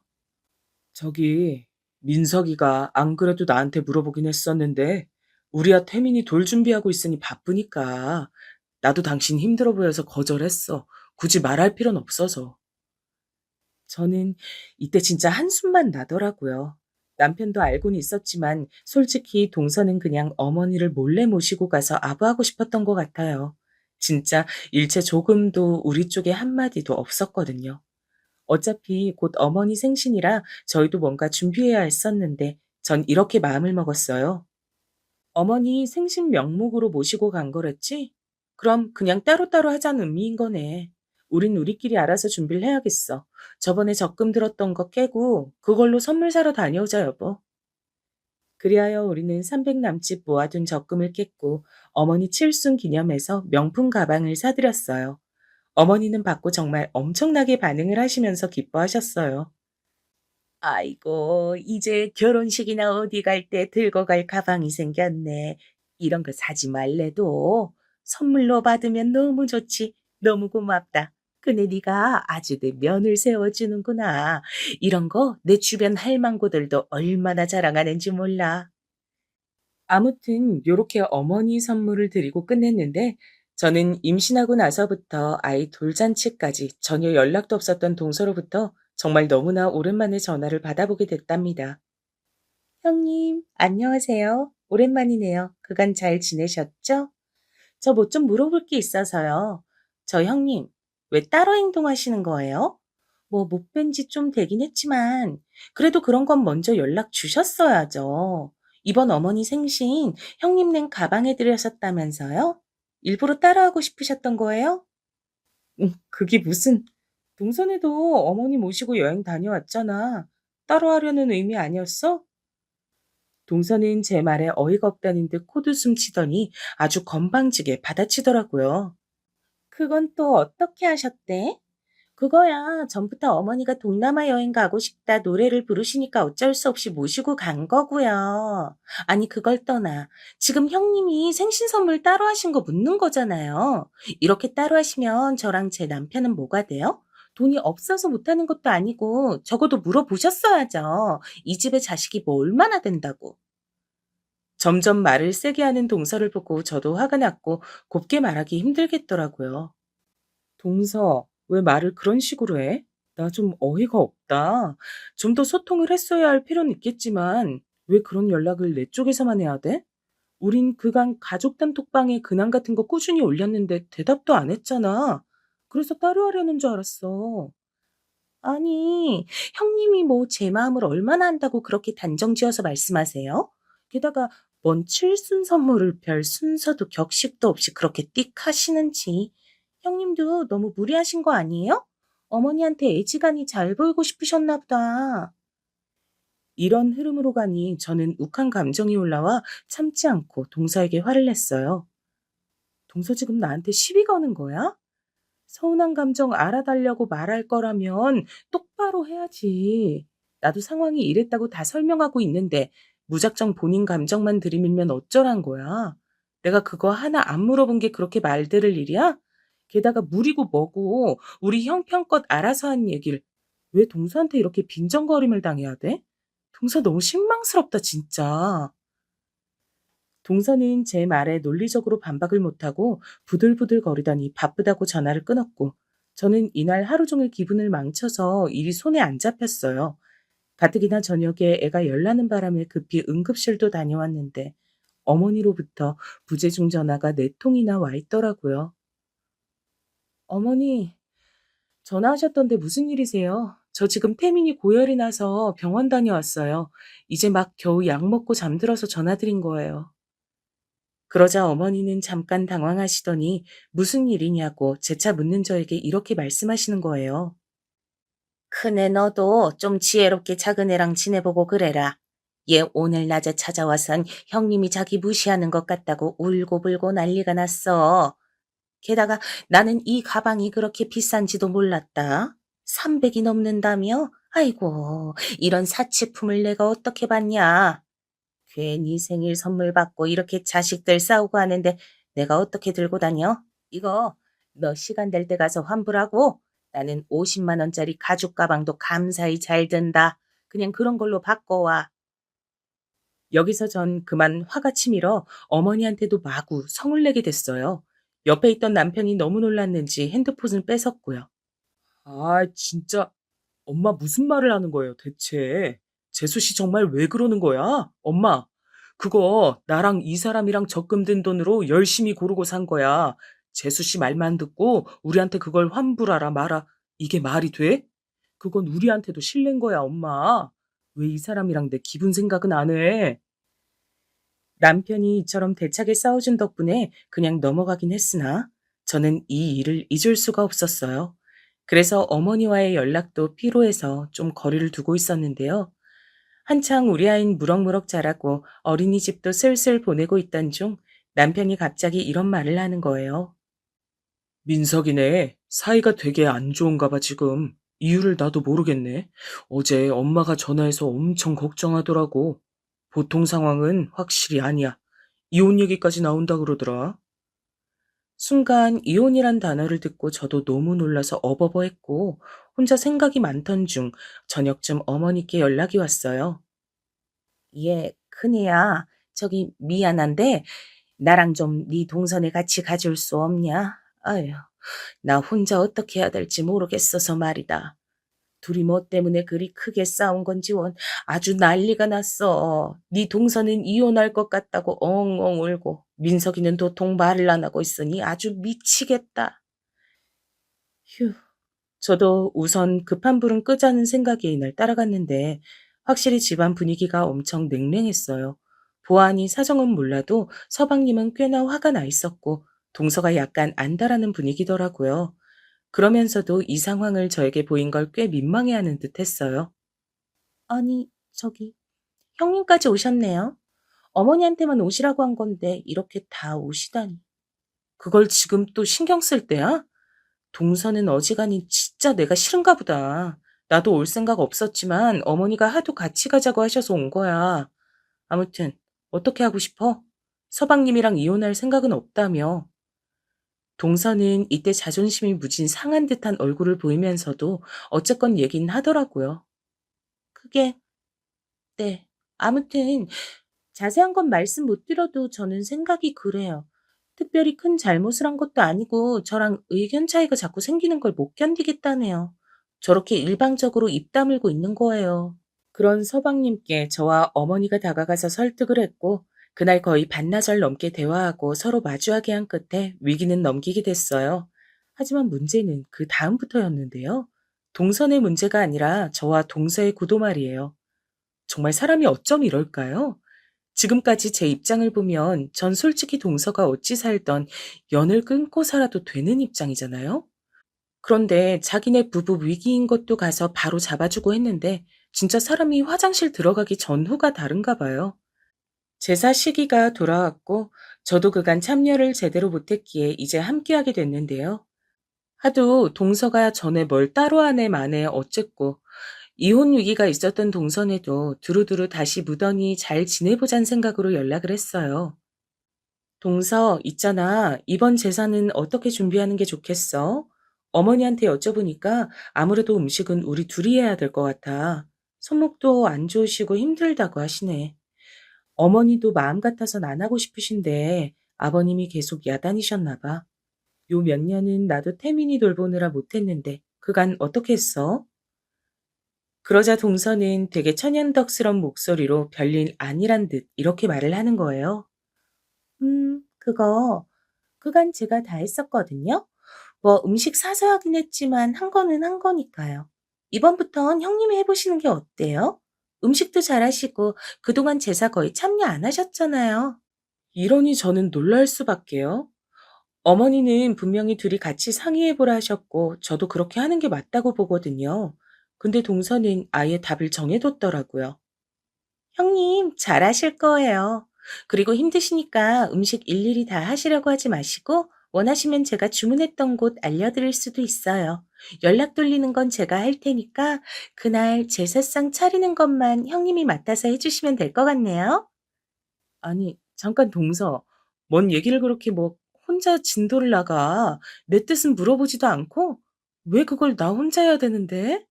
저기, 민석이가 안 그래도 나한테 물어보긴 했었는데 우리야 태민이 돌 준비하고 있으니 바쁘니까 나도 당신 힘들어 보여서 거절했어. 굳이 말할 필요는 없어서. 저는 이때 진짜 한숨만 나더라고요. 남편도 알고는 있었지만 솔직히 동서는 그냥 어머니를 몰래 모시고 가서 아부하고 싶었던 것 같아요. 진짜 일체 조금도 우리 쪽에 한마디도 없었거든요. 어차피 곧 어머니 생신이라 저희도 뭔가 준비해야 했었는데 전 이렇게 마음을 먹었어요. 어머니 생신 명목으로 모시고 간 거랬지? 그럼 그냥 따로따로 하자는 의미인 거네. 우린 우리끼리 알아서 준비를 해야겠어. 저번에 적금 들었던 거 깨고 그걸로 선물 사러 다녀오자, 여보. 그리하여 우리는 300 남짓 모아둔 적금을 깼고 어머니 칠순 기념해서 명품 가방을 사드렸어요. 어머니는 받고 정말 엄청나게 반응을 하시면서 기뻐하셨어요. 아이고, 이제 결혼식이나 어디 갈 때 들고 갈 가방이 생겼네. 이런 거 사지 말래도 선물로 받으면 너무 좋지. 너무 고맙다. 근데 네가 아주 내 면을 세워주는구나. 이런 거 내 주변 할망구들도 얼마나 자랑하는지 몰라. 아무튼 요렇게 어머니 선물을 드리고 끝냈는데 저는 임신하고 나서부터 아이 돌잔치까지 전혀 연락도 없었던 동서로부터 정말 너무나 오랜만에 전화를 받아보게 됐답니다. 형님, 안녕하세요. 오랜만이네요. 그간 잘 지내셨죠? 저 뭐 좀 물어볼 게 있어서요. 저 형님, 왜 따로 행동하시는 거예요? 뭐 못 뵌 지 좀 되긴 했지만 그래도 그런 건 먼저 연락 주셨어야죠. 이번 어머니 생신 형님 낸 가방에 들으셨다면서요? 일부러 따라하고 싶으셨던 거예요? 그게 무슨 동선에도 어머니 모시고 여행 다녀왔잖아. 따로 하려는 의미 아니었어? 동서는 제 말에 어이가 없다는 듯 코웃음 치더니 아주 건방지게 받아치더라고요. 그건 또 어떻게 하셨대? 그거야 전부터 어머니가 동남아 여행 가고 싶다 노래를 부르시니까 어쩔 수 없이 모시고 간 거고요. 아니 그걸 떠나 지금 형님이 생신 선물 따로 하신 거 묻는 거잖아요. 이렇게 따로 하시면 저랑 제 남편은 뭐가 돼요? 돈이 없어서 못하는 것도 아니고 적어도 물어보셨어야죠. 이 집에 자식이 뭐 얼마나 된다고. 점점 말을 세게 하는 동서를 보고 저도 화가 났고 곱게 말하기 힘들겠더라고요. 동서, 왜 말을 그런 식으로 해? 나 좀 어이가 없다. 좀 더 소통을 했어야 할 필요는 있겠지만, 왜 그런 연락을 내 쪽에서만 해야 돼? 우린 그간 가족 단톡방에 근황 같은 거 꾸준히 올렸는데 대답도 안 했잖아. 그래서 따로 하려는 줄 알았어. 아니, 형님이 뭐 제 마음을 얼마나 안다고 그렇게 단정 지어서 말씀하세요? 게다가 뭔 칠순 선물을 별 순서도 격식도 없이 그렇게 띡 하시는지. 형님도 너무 무리하신 거 아니에요? 어머니한테 애지간히 잘 보이고 싶으셨나 보다. 이런 흐름으로 가니 저는 욱한 감정이 올라와 참지 않고 동서에게 화를 냈어요. 동서 지금 나한테 시비 거는 거야? 서운한 감정 알아달라고 말할 거라면 똑바로 해야지. 나도 상황이 이랬다고 다 설명하고 있는데 무작정 본인 감정만 들이밀면 어쩌란 거야. 내가 그거 하나 안 물어본 게 그렇게 말 들을 일이야? 게다가 물이고 뭐고 우리 형편껏 알아서 한 얘기를 왜 동서한테 이렇게 빈정거림을 당해야 돼? 동서 너무 실망스럽다 진짜. 동서는 제 말에 논리적으로 반박을 못하고 부들부들 거리더니 바쁘다고 전화를 끊었고 저는 이날 하루 종일 기분을 망쳐서 일이 손에 안 잡혔어요. 가뜩이나 저녁에 애가 열나는 바람에 급히 응급실도 다녀왔는데 어머니로부터 부재중 전화가 4통이나 와 있더라고요. 어머니, 전화하셨던데 무슨 일이세요? 저 지금 태민이 고열이 나서 병원 다녀왔어요. 이제 막 겨우 약 먹고 잠들어서 전화드린 거예요. 그러자 어머니는 잠깐 당황하시더니 무슨 일이냐고 재차 묻는 저에게 이렇게 말씀하시는 거예요. 큰애 너도 좀 지혜롭게 작은애랑 지내보고 그래라. 얘 오늘 낮에 찾아와선 형님이 자기 무시하는 것 같다고 울고불고 난리가 났어. 게다가 나는 이 가방이 그렇게 비싼지도 몰랐다. 300이 넘는다며? 아이고, 이런 사치품을 내가 어떻게 받냐. 괜히 생일 선물 받고 이렇게 자식들 싸우고 하는데 내가 어떻게 들고 다녀? 이거 너 시간 될 때 가서 환불하고 나는 50만 원짜리 가죽 가방도 감사히 잘 든다. 그냥 그런 걸로 바꿔와. 여기서 전 그만 화가 치밀어 어머니한테도 마구 성을 내게 됐어요. 옆에 있던 남편이 너무 놀랐는지 핸드폰을 뺏었고요. 아, 진짜 엄마 무슨 말을 하는 거예요, 대체? 재수 씨 정말 왜 그러는 거야? 엄마, 그거 나랑 이 사람이랑 적금 든 돈으로 열심히 고르고 산 거야. 재수 씨 말만 듣고 우리한테 그걸 환불하라 마라. 이게 말이 돼? 그건 우리한테도 실례인 거야, 엄마. 왜 이 사람이랑 내 기분 생각은 안 해? 남편이 이처럼 대차게 싸워준 덕분에 그냥 넘어가긴 했으나 저는 이 일을 잊을 수가 없었어요. 그래서 어머니와의 연락도 피로해서 좀 거리를 두고 있었는데요. 한창 우리 아이는 무럭무럭 자라고 어린이집도 슬슬 보내고 있던 중 남편이 갑자기 이런 말을 하는 거예요. 민석이네. 사이가 되게 안 좋은가 봐 지금. 이유를 나도 모르겠네. 어제 엄마가 전화해서 엄청 걱정하더라고. 보통 상황은 확실히 아니야. 이혼 얘기까지 나온다 그러더라. 순간 이혼이란 단어를 듣고 저도 너무 놀라서 어버버했고 혼자 생각이 많던 중 저녁쯤 어머니께 연락이 왔어요. 예, 큰애야. 저기 미안한데 나랑 좀 네 동선에 같이 가줄 수 없냐? 아휴, 나 혼자 어떻게 해야 될지 모르겠어서 말이다. 둘이 뭐 때문에 그리 크게 싸운 건지 원 아주 난리가 났어. 네 동서는 이혼할 것 같다고 엉엉 울고 민석이는 도통 말을 안 하고 있으니 아주 미치겠다. 휴. 저도 우선 급한 불은 끄자는 생각에 이날 따라갔는데 확실히 집안 분위기가 엄청 냉랭했어요. 보아하니 사정은 몰라도 서방님은 꽤나 화가 나 있었고 동서가 약간 안달하는 분위기더라고요. 그러면서도 이 상황을 저에게 보인 걸 꽤 민망해하는 듯 했어요. 아니, 저기, 형님까지 오셨네요. 어머니한테만 오시라고 한 건데 이렇게 다 오시다니. 그걸 지금 또 신경 쓸 때야? 동서는 어지간히 진짜 내가 싫은가 보다. 나도 올 생각 없었지만 어머니가 하도 같이 가자고 하셔서 온 거야. 아무튼 어떻게 하고 싶어? 서방님이랑 이혼할 생각은 없다며. 동서는 이때 자존심이 무진 상한 듯한 얼굴을 보이면서도 어쨌건 얘긴 하더라고요. 그게, 네. 아무튼 자세한 건 말씀 못 드려도 저는 생각이 그래요. 특별히 큰 잘못을 한 것도 아니고 저랑 의견 차이가 자꾸 생기는 걸 못 견디겠다네요. 저렇게 일방적으로 입 다물고 있는 거예요. 그런 서방님께 저와 어머니가 다가가서 설득을 했고 그날 거의 반나절 넘게 대화하고 서로 마주하게 한 끝에 위기는 넘기게 됐어요. 하지만 문제는 그 다음부터였는데요. 동선의 문제가 아니라 저와 동서의 구도 말이에요. 정말 사람이 어쩜 이럴까요? 지금까지 제 입장을 보면 전 솔직히 동서가 어찌 살던 연을 끊고 살아도 되는 입장이잖아요. 그런데 자기네 부부 위기인 것도 가서 바로 잡아주고 했는데 진짜 사람이 화장실 들어가기 전후가 다른가 봐요. 제사 시기가 돌아왔고 저도 그간 참여를 제대로 못했기에 이제 함께하게 됐는데요. 하도 동서가 전에 뭘 따로 하네 마네 어쨌고 이혼 위기가 있었던 동선에도 두루두루 다시 무던히 잘 지내보잔 생각으로 연락을 했어요. 동서, 있잖아. 이번 제사는 어떻게 준비하는 게 좋겠어? 어머니한테 여쭤보니까 아무래도 음식은 우리 둘이 해야 될 것 같아. 손목도 안 좋으시고 힘들다고 하시네. 어머니도 마음 같아선 안 하고 싶으신데 아버님이 계속 야단이셨나 봐. 요 몇 년은 나도 태민이 돌보느라 못했는데 그간 어떻게 했어? 그러자 동서는 되게 천연덕스런 목소리로 별일 아니란 듯 이렇게 말을 하는 거예요. 그거 그간 제가 다 했었거든요. 뭐 음식 사서 하긴 했지만 한 거는 한 거니까요. 이번부턴 형님이 해보시는 게 어때요? 음식도 잘하시고 그동안 제사 거의 참여 안 하셨잖아요. 이러니 저는 놀랄 수밖에요. 어머니는 분명히 둘이 같이 상의해보라 하셨고 저도 그렇게 하는 게 맞다고 보거든요. 근데 동서는 아예 답을 정해뒀더라고요. 형님, 잘하실 거예요. 그리고 힘드시니까 음식 일일이 다 하시려고 하지 마시고, 원하시면 제가 주문했던 곳 알려드릴 수도 있어요. 연락 돌리는 건 제가 할 테니까, 그날 제사상 차리는 것만 형님이 맡아서 해주시면 될 것 같네요. 아니, 잠깐 동서. 뭔 얘기를 그렇게 뭐, 혼자 진도를 나가. 내 뜻은 물어보지도 않고, 왜 그걸 나 혼자 해야 되는데?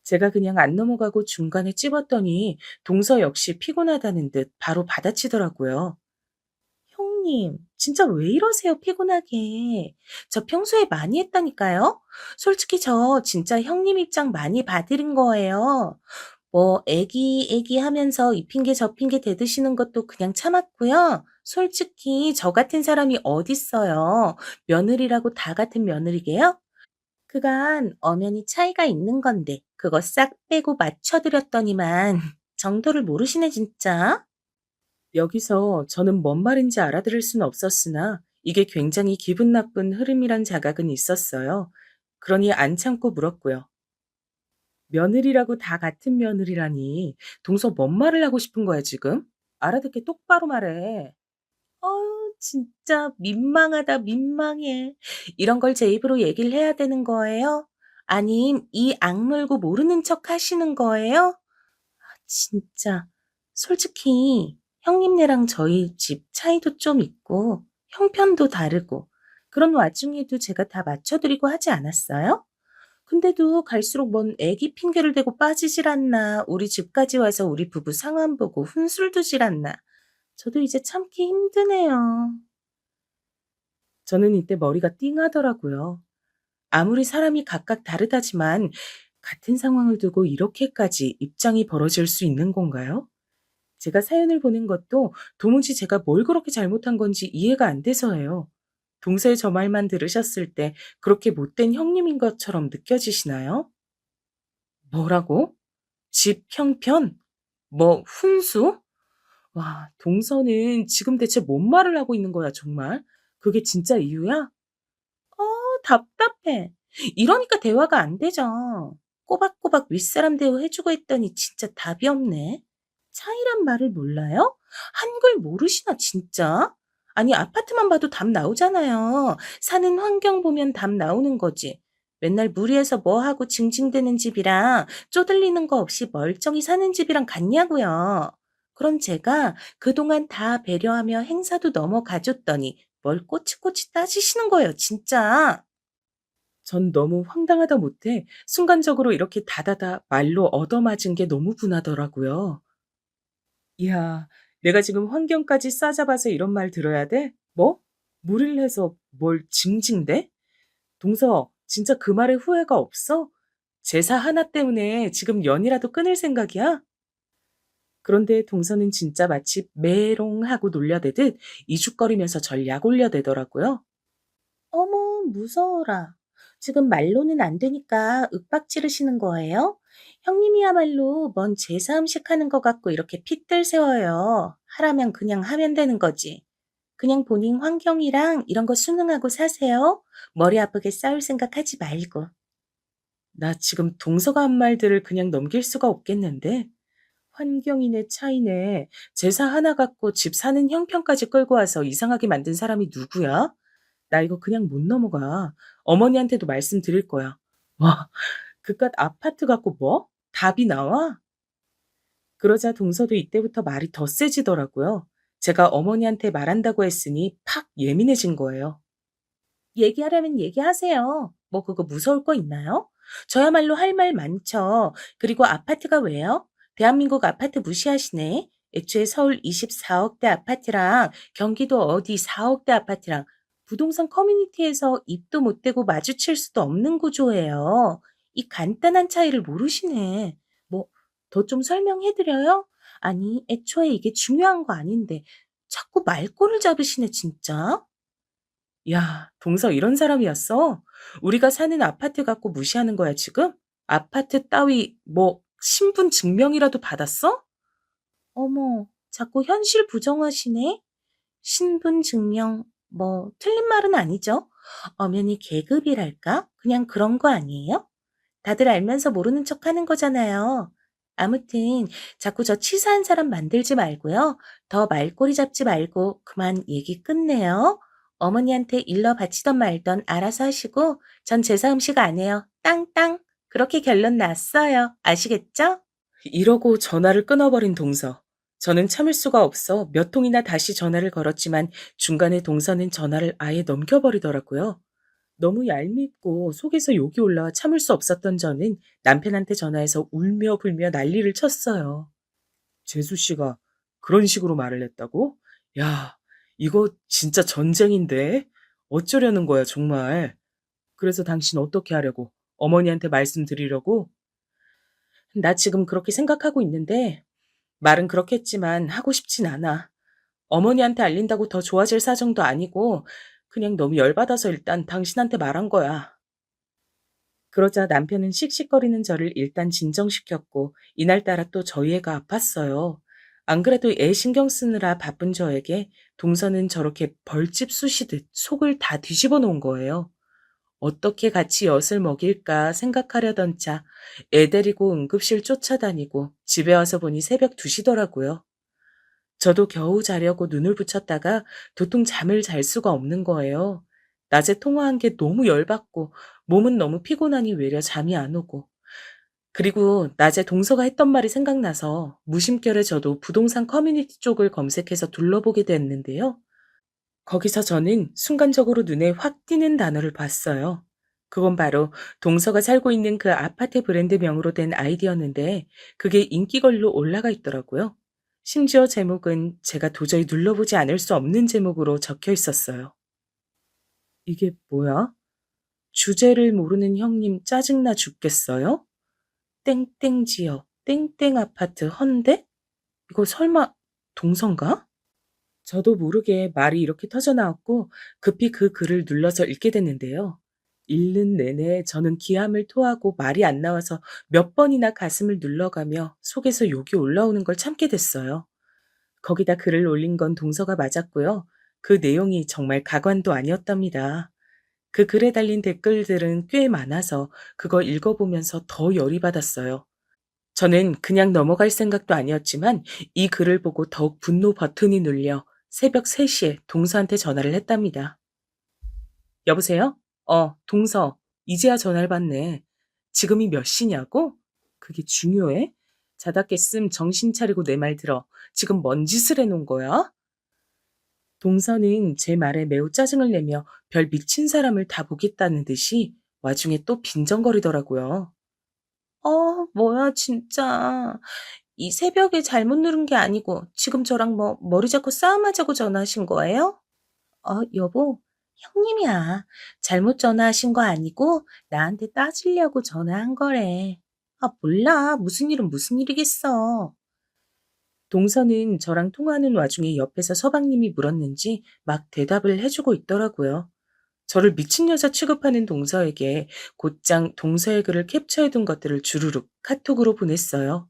제가 그냥 안 넘어가고 중간에 찝었더니 동서 역시 피곤하다는 듯 바로 받아치더라고요. 형님, 진짜 왜 이러세요, 피곤하게. 저 평소에 많이 했다니까요? 솔직히 저 진짜 형님 입장 많이 봐드린 거예요. 뭐, 애기 하면서 이 핑계 저 핑계 대드시는 것도 그냥 참았고요. 솔직히 저 같은 사람이 어딨어요. 며느리라고 다 같은 며느리게요? 그간 엄연히 차이가 있는 건데 그거 싹 빼고 맞춰드렸더니만 정도를 모르시네 진짜. 여기서 저는 뭔 말인지 알아들을 수는 없었으나 이게 굉장히 기분 나쁜 흐름이란 자각은 있었어요. 그러니 안 참고 물었고요. 며느리라고 다 같은 며느리라니 동서 뭔 말을 하고 싶은 거야 지금? 알아듣게 똑바로 말해. 진짜 민망하다, 민망해. 이런 걸 제 입으로 얘기를 해야 되는 거예요? 아님 이 악물고 모르는 척 하시는 거예요? 진짜. 솔직히 형님네랑 저희 집 차이도 좀 있고 형편도 다르고 그런 와중에도 제가 다 맞춰드리고 하지 않았어요? 근데도 갈수록 뭔 애기 핑계를 대고 빠지질 않나, 우리 집까지 와서 우리 부부 상황 보고 훈술 두질 않나. 저도 이제 참기 힘드네요. 저는 이때 머리가 띵하더라고요. 아무리 사람이 각각 다르다지만 같은 상황을 두고 이렇게까지 입장이 벌어질 수 있는 건가요? 제가 사연을 보낸 것도 도무지 제가 뭘 그렇게 잘못한 건지 이해가 안 돼서예요. 동서의 저 말만 들으셨을 때 그렇게 못된 형님인 것처럼 느껴지시나요? 뭐라고? 집 형편? 뭐 훈수? 와, 동서는 지금 대체 뭔 말을 하고 있는 거야, 정말? 그게 진짜 이유야? 답답해. 이러니까 대화가 안 되죠. 꼬박꼬박 윗사람 대우해주고 했더니 진짜 답이 없네. 차이란 말을 몰라요? 한글 모르시나 진짜? 아니 아파트만 봐도 답 나오잖아요. 사는 환경 보면 답 나오는 거지. 맨날 무리해서 뭐 하고 징징대는 집이랑 쪼들리는 거 없이 멀쩡히 사는 집이랑 같냐고요. 그럼 제가 그동안 다 배려하며 행사도 넘어가줬더니 뭘 꼬치꼬치 따지시는 거예요, 진짜. 전 너무 황당하다 못해 순간적으로 이렇게 다다다 말로 얻어맞은 게 너무 분하더라고요. 이야, 내가 지금 환경까지 싸잡아서 이런 말 들어야 돼? 뭐? 무리를 해서 뭘 징징대? 동서, 진짜 그 말에 후회가 없어? 제사 하나 때문에 지금 연이라도 끊을 생각이야? 그런데 동서는 진짜 마치 메롱하고 놀려대듯 이죽거리면서 절 약올려대더라고요. 어머, 무서워라. 지금 말로는 안 되니까 윽박 지르시는 거예요? 형님이야말로 뭔 제사 음식 하는 것 같고 이렇게 핏들 세워요. 하라면 그냥 하면 되는 거지. 그냥 본인 환경이랑 이런 거 순응하고 사세요. 머리 아프게 싸울 생각 하지 말고. 나 지금 동서가 한 말들을 그냥 넘길 수가 없겠는데. 환경인의 차이네. 제사 하나 갖고 집 사는 형편까지 끌고 와서 이상하게 만든 사람이 누구야? 나 이거 그냥 못 넘어가. 어머니한테도 말씀드릴 거야. 와, 그깟 아파트 갖고 뭐? 답이 나와? 그러자 동서도 이때부터 말이 더 세지더라고요. 제가 어머니한테 말한다고 했으니 팍 예민해진 거예요. 얘기하라면 얘기하세요. 뭐 그거 무서울 거 있나요? 저야말로 할 말 많죠. 그리고 아파트가 왜요? 대한민국 아파트 무시하시네. 애초에 서울 24억대 아파트랑 경기도 어디 4억대 아파트랑 부동산 커뮤니티에서 입도 못 대고 마주칠 수도 없는 구조예요. 이 간단한 차이를 모르시네. 뭐 더 좀 설명해 드려요? 아니, 애초에 이게 중요한 거 아닌데 자꾸 말꼬를 잡으시네, 진짜. 야, 동서 이런 사람이었어? 우리가 사는 아파트 갖고 무시하는 거야, 지금? 아파트 따위, 뭐, 신분 증명이라도 받았어? 어머, 자꾸 현실 부정하시네? 신분 증명, 뭐, 틀린 말은 아니죠? 엄연히 계급이랄까? 그냥 그런 거 아니에요? 다들 알면서 모르는 척 하는 거잖아요. 아무튼, 자꾸 저 치사한 사람 만들지 말고요. 더 말꼬리 잡지 말고 그만 얘기 끝내요. 어머니한테 일러 바치던 말던 알아서 하시고, 전 제사 음식 안 해요. 땅땅. 그렇게 결론 났어요. 아시겠죠? 이러고 전화를 끊어버린 동서. 저는 참을 수가 없어 몇 통이나 다시 전화를 걸었지만 중간에 동서는 전화를 아예 넘겨버리더라고요. 너무 얄밉고 속에서 욕이 올라와 참을 수 없었던 저는 남편한테 전화해서 울며 불며 난리를 쳤어요. 재수 씨가 그런 식으로 말을 했다고? 야, 이거 진짜 전쟁인데? 어쩌려는 거야, 정말. 그래서 당신 어떻게 하려고? 어머니한테 말씀드리려고? 나 지금 그렇게 생각하고 있는데, 말은 그렇게 했지만 하고 싶진 않아. 어머니한테 알린다고 더 좋아질 사정도 아니고, 그냥 너무 열받아서 일단 당신한테 말한 거야. 그러자 남편은 씩씩거리는 저를 일단 진정시켰고 이날따라 또 저희 애가 아팠어요. 안 그래도 애 신경 쓰느라 바쁜 저에게 동서는 저렇게 벌집 쑤시듯 속을 다 뒤집어 놓은 거예요. 어떻게 같이 엿을 먹일까 생각하려던 차 애 데리고 응급실 쫓아다니고 집에 와서 보니 새벽 2시더라고요. 저도 겨우 자려고 눈을 붙였다가 도통 잠을 잘 수가 없는 거예요. 낮에 통화한 게 너무 열받고 몸은 너무 피곤하니 외려 잠이 안 오고. 그리고 낮에 동서가 했던 말이 생각나서 무심결에 저도 부동산 커뮤니티 쪽을 검색해서 둘러보게 됐는데요. 거기서 저는 순간적으로 눈에 확 띄는 단어를 봤어요. 그건 바로 동서가 살고 있는 그 아파트 브랜드명으로 된 아이디였는데 그게 인기걸로 올라가 있더라고요. 심지어 제목은 제가 도저히 눌러보지 않을 수 없는 제목으로 적혀 있었어요. 이게 뭐야? 주제를 모르는 형님 짜증나 죽겠어요? 땡땡 지역, 땡땡 아파트 헌데? 이거 설마 동서인가? 저도 모르게 말이 이렇게 터져나왔고 급히 그 글을 눌러서 읽게 됐는데요. 읽는 내내 저는 기함을 토하고 말이 안 나와서 몇 번이나 가슴을 눌러가며 속에서 욕이 올라오는 걸 참게 됐어요. 거기다 글을 올린 건 동서가 맞았고요. 그 내용이 정말 가관도 아니었답니다. 그 글에 달린 댓글들은 꽤 많아서 그거 읽어보면서 더 열이 받았어요. 저는 그냥 넘어갈 생각도 아니었지만 이 글을 보고 더욱 분노 버튼이 눌려 새벽 3시에 동서한테 전화를 했답니다. 여보세요? 동서. 이제야 전화를 받네. 지금이 몇 시냐고? 그게 중요해? 자다 깼음 정신 차리고 내 말 들어. 지금 뭔 짓을 해놓은 거야? 동서는 제 말에 매우 짜증을 내며 별 미친 사람을 다 보겠다는 듯이 와중에 또 빈정거리더라고요. 뭐야, 진짜. 이 새벽에 잘못 누른 게 아니고 지금 저랑 뭐 머리 잡고 싸움하자고 전화하신 거예요? 여보, 형님이야. 잘못 전화하신 거 아니고 나한테 따지려고 전화한 거래. 몰라. 무슨 일은 무슨 일이겠어. 동서는 저랑 통화하는 와중에 옆에서 서방님이 물었는지 막 대답을 해주고 있더라고요. 저를 미친 여자 취급하는 동서에게 곧장 동서의 글을 캡처해둔 것들을 주르륵 카톡으로 보냈어요.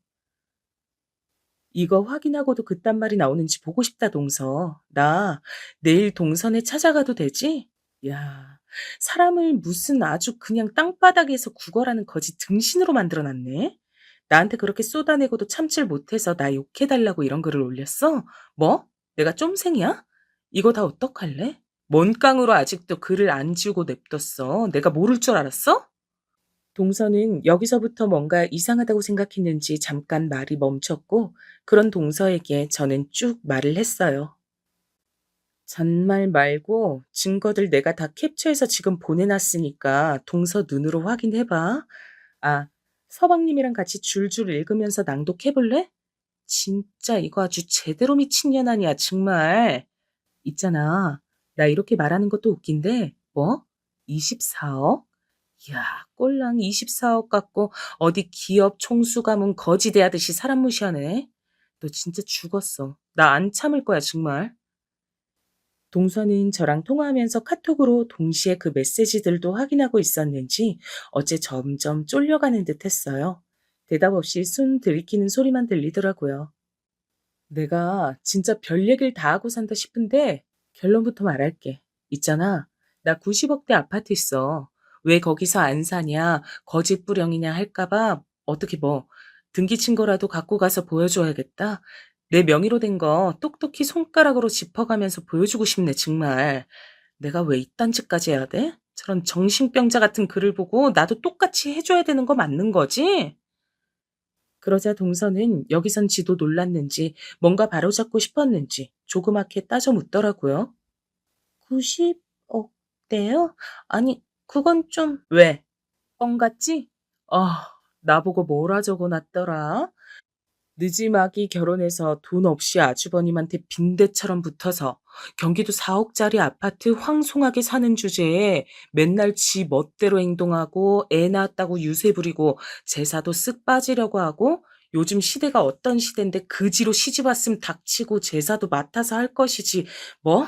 이거 확인하고도 그딴 말이 나오는지 보고 싶다, 동서. 나 내일 동선에 찾아가도 되지? 야, 사람을 무슨 아주 그냥 땅바닥에서 구걸하는 거지 등신으로 만들어 놨네. 나한테 그렇게 쏟아내고도 참질 못해서 나 욕해달라고 이런 글을 올렸어? 뭐? 내가 쫌생이야? 이거 다 어떡할래? 뭔 깡으로 아직도 글을 안 지우고 냅뒀어? 내가 모를 줄 알았어? 동서는 여기서부터 뭔가 이상하다고 생각했는지 잠깐 말이 멈췄고, 그런 동서에게 저는 쭉 말을 했어요. 잔말 말고 증거들 내가 다 캡처해서 지금 보내놨으니까 동서 눈으로 확인해봐. 아, 서방님이랑 같이 줄줄 읽으면서 낭독해볼래? 진짜 이거 아주 제대로 미친년 아니야, 정말. 있잖아. 나 이렇게 말하는 것도 웃긴데, 뭐? 24억? 이야, 꼴랑 24억 갖고 어디 기업 총수 가문 거지 대하듯이 사람 무시하네. 너 진짜 죽었어. 나 안 참을 거야, 정말. 동서는 저랑 통화하면서 카톡으로 동시에 그 메시지들도 확인하고 있었는지 어째 점점 쫄려가는 듯 했어요. 대답 없이 숨 들이키는 소리만 들리더라고요. 내가 진짜 별 얘기를 다 하고 산다 싶은데 결론부터 말할게. 있잖아. 나 90억대 아파트 있어. 왜 거기서 안 사냐, 거짓부령이냐 할까봐 어떻게 뭐 등기 친거라도 갖고 가서 보여줘야겠다. 내 명의로 된 거 똑똑히 손가락으로 짚어가면서 보여주고 싶네, 정말. 내가 왜 이딴 짓까지 해야 돼? 저런 정신병자 같은 글을 보고 나도 똑같이 해줘야 되는 거 맞는 거지? 그러자 동서는 여기선 지도 놀랐는지 뭔가 바로잡고 싶었는지 조그맣게 따져 묻더라고요. 90억대요? 아니, 그건 좀... 왜? 뻥 같지? 아, 나보고 뭐라 적어놨더라? 느지막이 결혼해서 돈 없이 아주버님한테 빈대처럼 붙어서 경기도 4억짜리 아파트 황송하게 사는 주제에 맨날 지 멋대로 행동하고 애 낳았다고 유세 부리고 제사도 쓱 빠지려고 하고 요즘 시대가 어떤 시대인데 그지로 시집 왔음 닥치고 제사도 맡아서 할 것이지 뭐?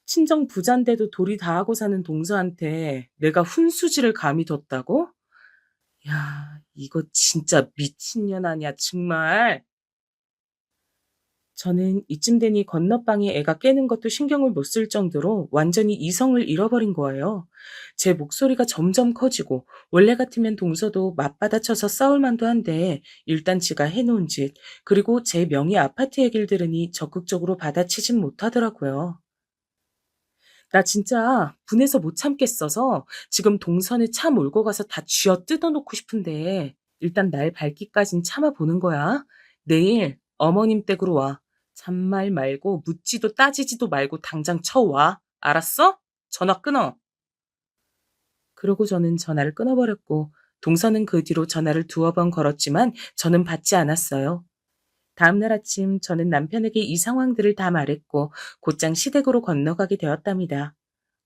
친정 부잔데도 도리 다 하고 사는 동서한테 내가 훈수지를 감히 뒀다고? 야, 이거 진짜 미친년 아니야, 정말. 저는 이쯤 되니 건너방에 애가 깨는 것도 신경을 못 쓸 정도로 완전히 이성을 잃어버린 거예요. 제 목소리가 점점 커지고 원래 같으면 동서도 맞받아쳐서 싸울 만도 한데 일단 지가 해놓은 짓 그리고 제 명의 아파트 얘기를 들으니 적극적으로 받아치진 못하더라고요. 나 진짜 분해서 못 참겠어서 지금 동선에 차 몰고 가서 다 쥐어 뜯어놓고 싶은데 일단 날 밝기까진 참아보는 거야. 내일 어머님 댁으로 와. 잔말 말고 묻지도 따지지도 말고 당장 쳐와. 알았어? 전화 끊어. 그러고 저는 전화를 끊어버렸고 동서는 그 뒤로 전화를 두어 번 걸었지만 저는 받지 않았어요. 다음날 아침 저는 남편에게 이 상황들을 다 말했고 곧장 시댁으로 건너가게 되었답니다.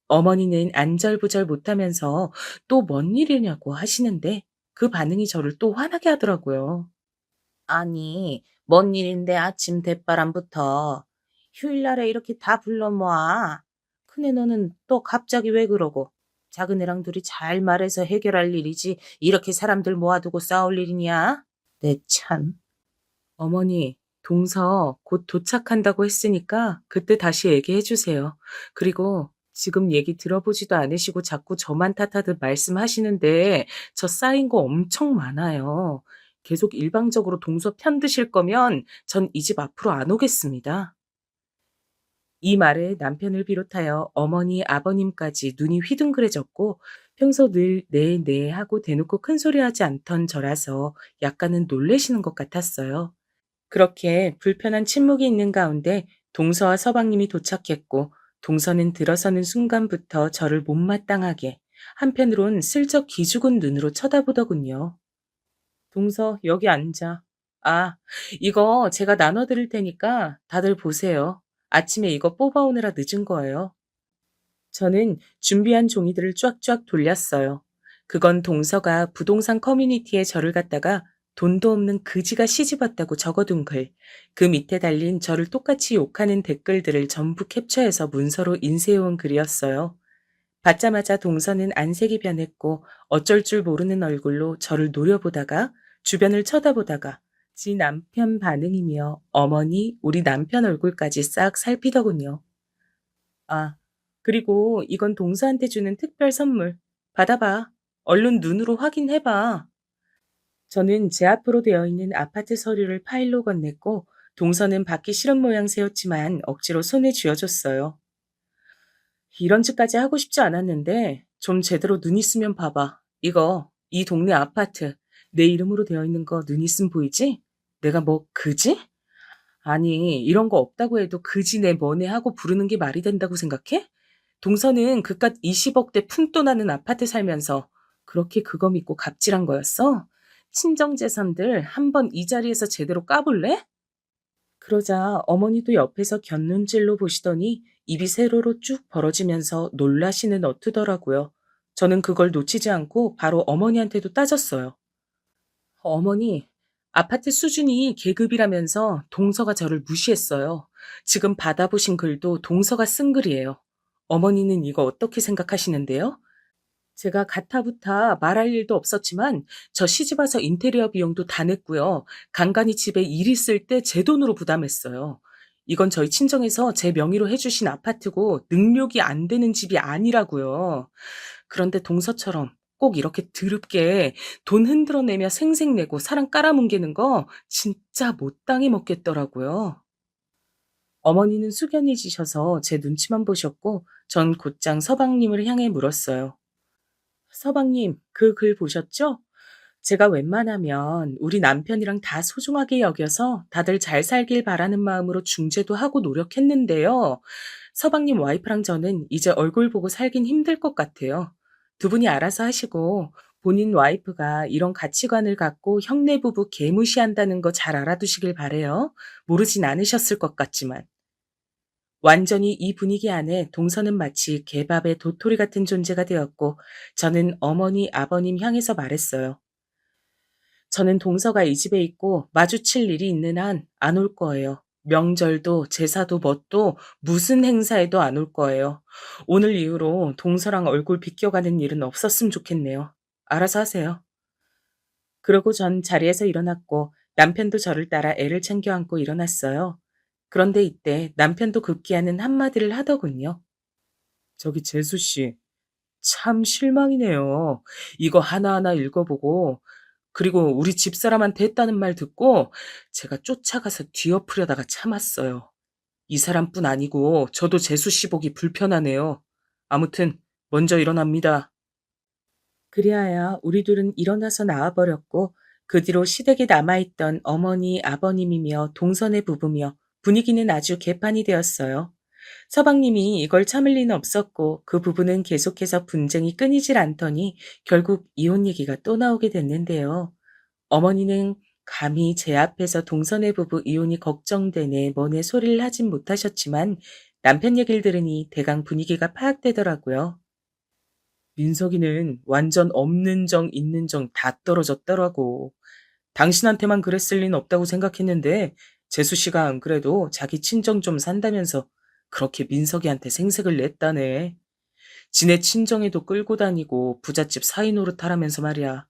어머니는 안절부절 못하면서 또 뭔 일이냐고 하시는데 그 반응이 저를 또 화나게 하더라고요. 아니, 뭔 일인데 아침 대바람부터 휴일날에 이렇게 다 불러 모아. 큰애 너는 또 갑자기 왜 그러고? 작은 애랑 둘이 잘 말해서 해결할 일이지 이렇게 사람들 모아두고 싸울 일이냐? 내 참. 어머니, 동서 곧 도착한다고 했으니까 그때 다시 얘기해 주세요. 그리고 지금 얘기 들어보지도 않으시고 자꾸 저만 탓하듯 말씀하시는데 저 쌓인 거 엄청 많아요. 계속 일방적으로 동서 편드실 거면 전 이 집 앞으로 안 오겠습니다. 이 말에 남편을 비롯하여 어머니, 아버님까지 눈이 휘둥그레졌고 평소 늘 네, 네 하고 대놓고 큰 소리하지 않던 저라서 약간은 놀래시는 것 같았어요. 그렇게 불편한 침묵이 있는 가운데 동서와 서방님이 도착했고 동서는 들어서는 순간부터 저를 못마땅하게 한편으론 슬쩍 기죽은 눈으로 쳐다보더군요. 동서 여기 앉아. 아, 이거 제가 나눠드릴 테니까 다들 보세요. 아침에 이거 뽑아오느라 늦은 거예요. 저는 준비한 종이들을 쫙쫙 돌렸어요. 그건 동서가 부동산 커뮤니티에 저를 갖다가 돈도 없는 그지가 시집왔다고 적어둔 글, 그 밑에 달린 저를 똑같이 욕하는 댓글들을 전부 캡처해서 문서로 인쇄해온 글이었어요. 받자마자 동서는 안색이 변했고 어쩔 줄 모르는 얼굴로 저를 노려보다가 주변을 쳐다보다가 지 남편 반응이며 어머니, 우리 남편 얼굴까지 싹 살피더군요. 아, 그리고 이건 동서한테 주는 특별 선물. 받아봐. 얼른 눈으로 확인해봐. 저는 제 앞으로 되어 있는 아파트 서류를 파일로 건넸고 동서는 받기 싫은 모양새였지만 억지로 손에 쥐어줬어요. 이런 짓까지 하고 싶지 않았는데 좀 제대로 눈 있으면 봐봐. 이거 이 동네 아파트 내 이름으로 되어 있는 거 눈 있음 보이지? 내가 뭐 그지? 아니 이런 거 없다고 해도 그지네 뭐네 하고 부르는 게 말이 된다고 생각해? 동서는 그깟 20억대 푼돈 나는 아파트 살면서 그렇게 그거 믿고 갑질한 거였어? 친정재산들 한번 이 자리에서 제대로 까볼래? 그러자 어머니도 옆에서 곁눈질로 보시더니 입이 세로로 쭉 벌어지면서 놀라시는 어투더라고요. 저는 그걸 놓치지 않고 바로 어머니한테도 따졌어요. 어머니, 아파트 수준이 계급이라면서 동서가 저를 무시했어요. 지금 받아보신 글도 동서가 쓴 글이에요. 어머니는 이거 어떻게 생각하시는데요? 제가 가타부타 말할 일도 없었지만 저 시집와서 인테리어 비용도 다 냈고요. 간간히 집에 일 있을 때 제 돈으로 부담했어요. 이건 저희 친정에서 제 명의로 해주신 아파트고 능력이 안 되는 집이 아니라고요. 그런데 동서처럼 꼭 이렇게 드럽게 돈 흔들어내며 생색내고 사람 깔아뭉개는 거 진짜 못 당해 먹겠더라고요. 어머니는 숙연히 지셔서 제 눈치만 보셨고 전 곧장 서방님을 향해 물었어요. 서방님, 그 글 보셨죠? 제가 웬만하면 우리 남편이랑 다 소중하게 여겨서 다들 잘 살길 바라는 마음으로 중재도 하고 노력했는데요. 서방님 와이프랑 저는 이제 얼굴 보고 살긴 힘들 것 같아요. 두 분이 알아서 하시고 본인 와이프가 이런 가치관을 갖고 형네 부부 개무시한다는 거 잘 알아두시길 바래요. 모르진 않으셨을 것 같지만. 완전히 이 분위기 안에 동서는 마치 개밥의 도토리 같은 존재가 되었고 저는 어머니, 아버님 향해서 말했어요. 저는 동서가 이 집에 있고 마주칠 일이 있는 한 안 올 거예요. 명절도 제사도 뭣도 무슨 행사에도 안 올 거예요. 오늘 이후로 동서랑 얼굴 비껴가는 일은 없었으면 좋겠네요. 알아서 하세요. 그러고 전 자리에서 일어났고 남편도 저를 따라 애를 챙겨 안고 일어났어요. 그런데 이때 남편도 급기야는 한마디를 하더군요. 저기 재수 씨, 참 실망이네요. 이거 하나하나 읽어보고 그리고 우리 집사람한테 했다는 말 듣고 제가 쫓아가서 뒤엎으려다가 참았어요. 이 사람뿐 아니고 저도 재수 씨 보기 불편하네요. 아무튼 먼저 일어납니다. 그리하여 우리 둘은 일어나서 나와버렸고 그 뒤로 시댁에 남아있던 어머니, 아버님이며 동선의 부부며 분위기는 아주 개판이 되었어요. 서방님이 이걸 참을 리는 없었고 그 부부는 계속해서 분쟁이 끊이질 않더니 결국 이혼 얘기가 또 나오게 됐는데요. 어머니는 감히 제 앞에서 동서네 부부 이혼이 걱정되네 뭐네 소리를 하진 못하셨지만 남편 얘기를 들으니 대강 분위기가 파악되더라고요. 민석이는 완전 없는 정 있는 정 다 떨어졌더라고. 당신한테만 그랬을 리는 없다고 생각했는데 재수 씨가 안 그래도 자기 친정 좀 산다면서 그렇게 민석이한테 생색을 냈다네. 지네 친정에도 끌고 다니고 부잣집 사위 노릇하라면서 말이야.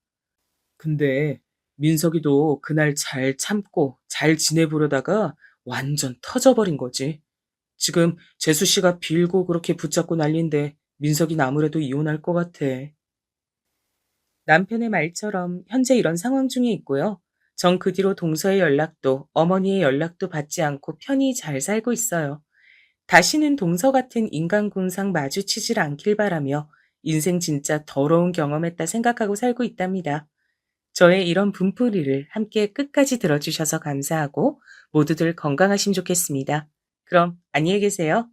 근데 민석이도 그날 잘 참고 잘 지내보려다가 완전 터져버린 거지. 지금 재수 씨가 빌고 그렇게 붙잡고 난린데 민석이는 아무래도 이혼할 것 같아. 남편의 말처럼 현재 이런 상황 중에 있고요. 전 그 뒤로 동서의 연락도 어머니의 연락도 받지 않고 편히 잘 살고 있어요. 다시는 동서 같은 인간군상 마주치질 않길 바라며 인생 진짜 더러운 경험했다 생각하고 살고 있답니다. 저의 이런 분풀이를 함께 끝까지 들어주셔서 감사하고 모두들 건강하시면 좋겠습니다. 그럼 안녕히 계세요.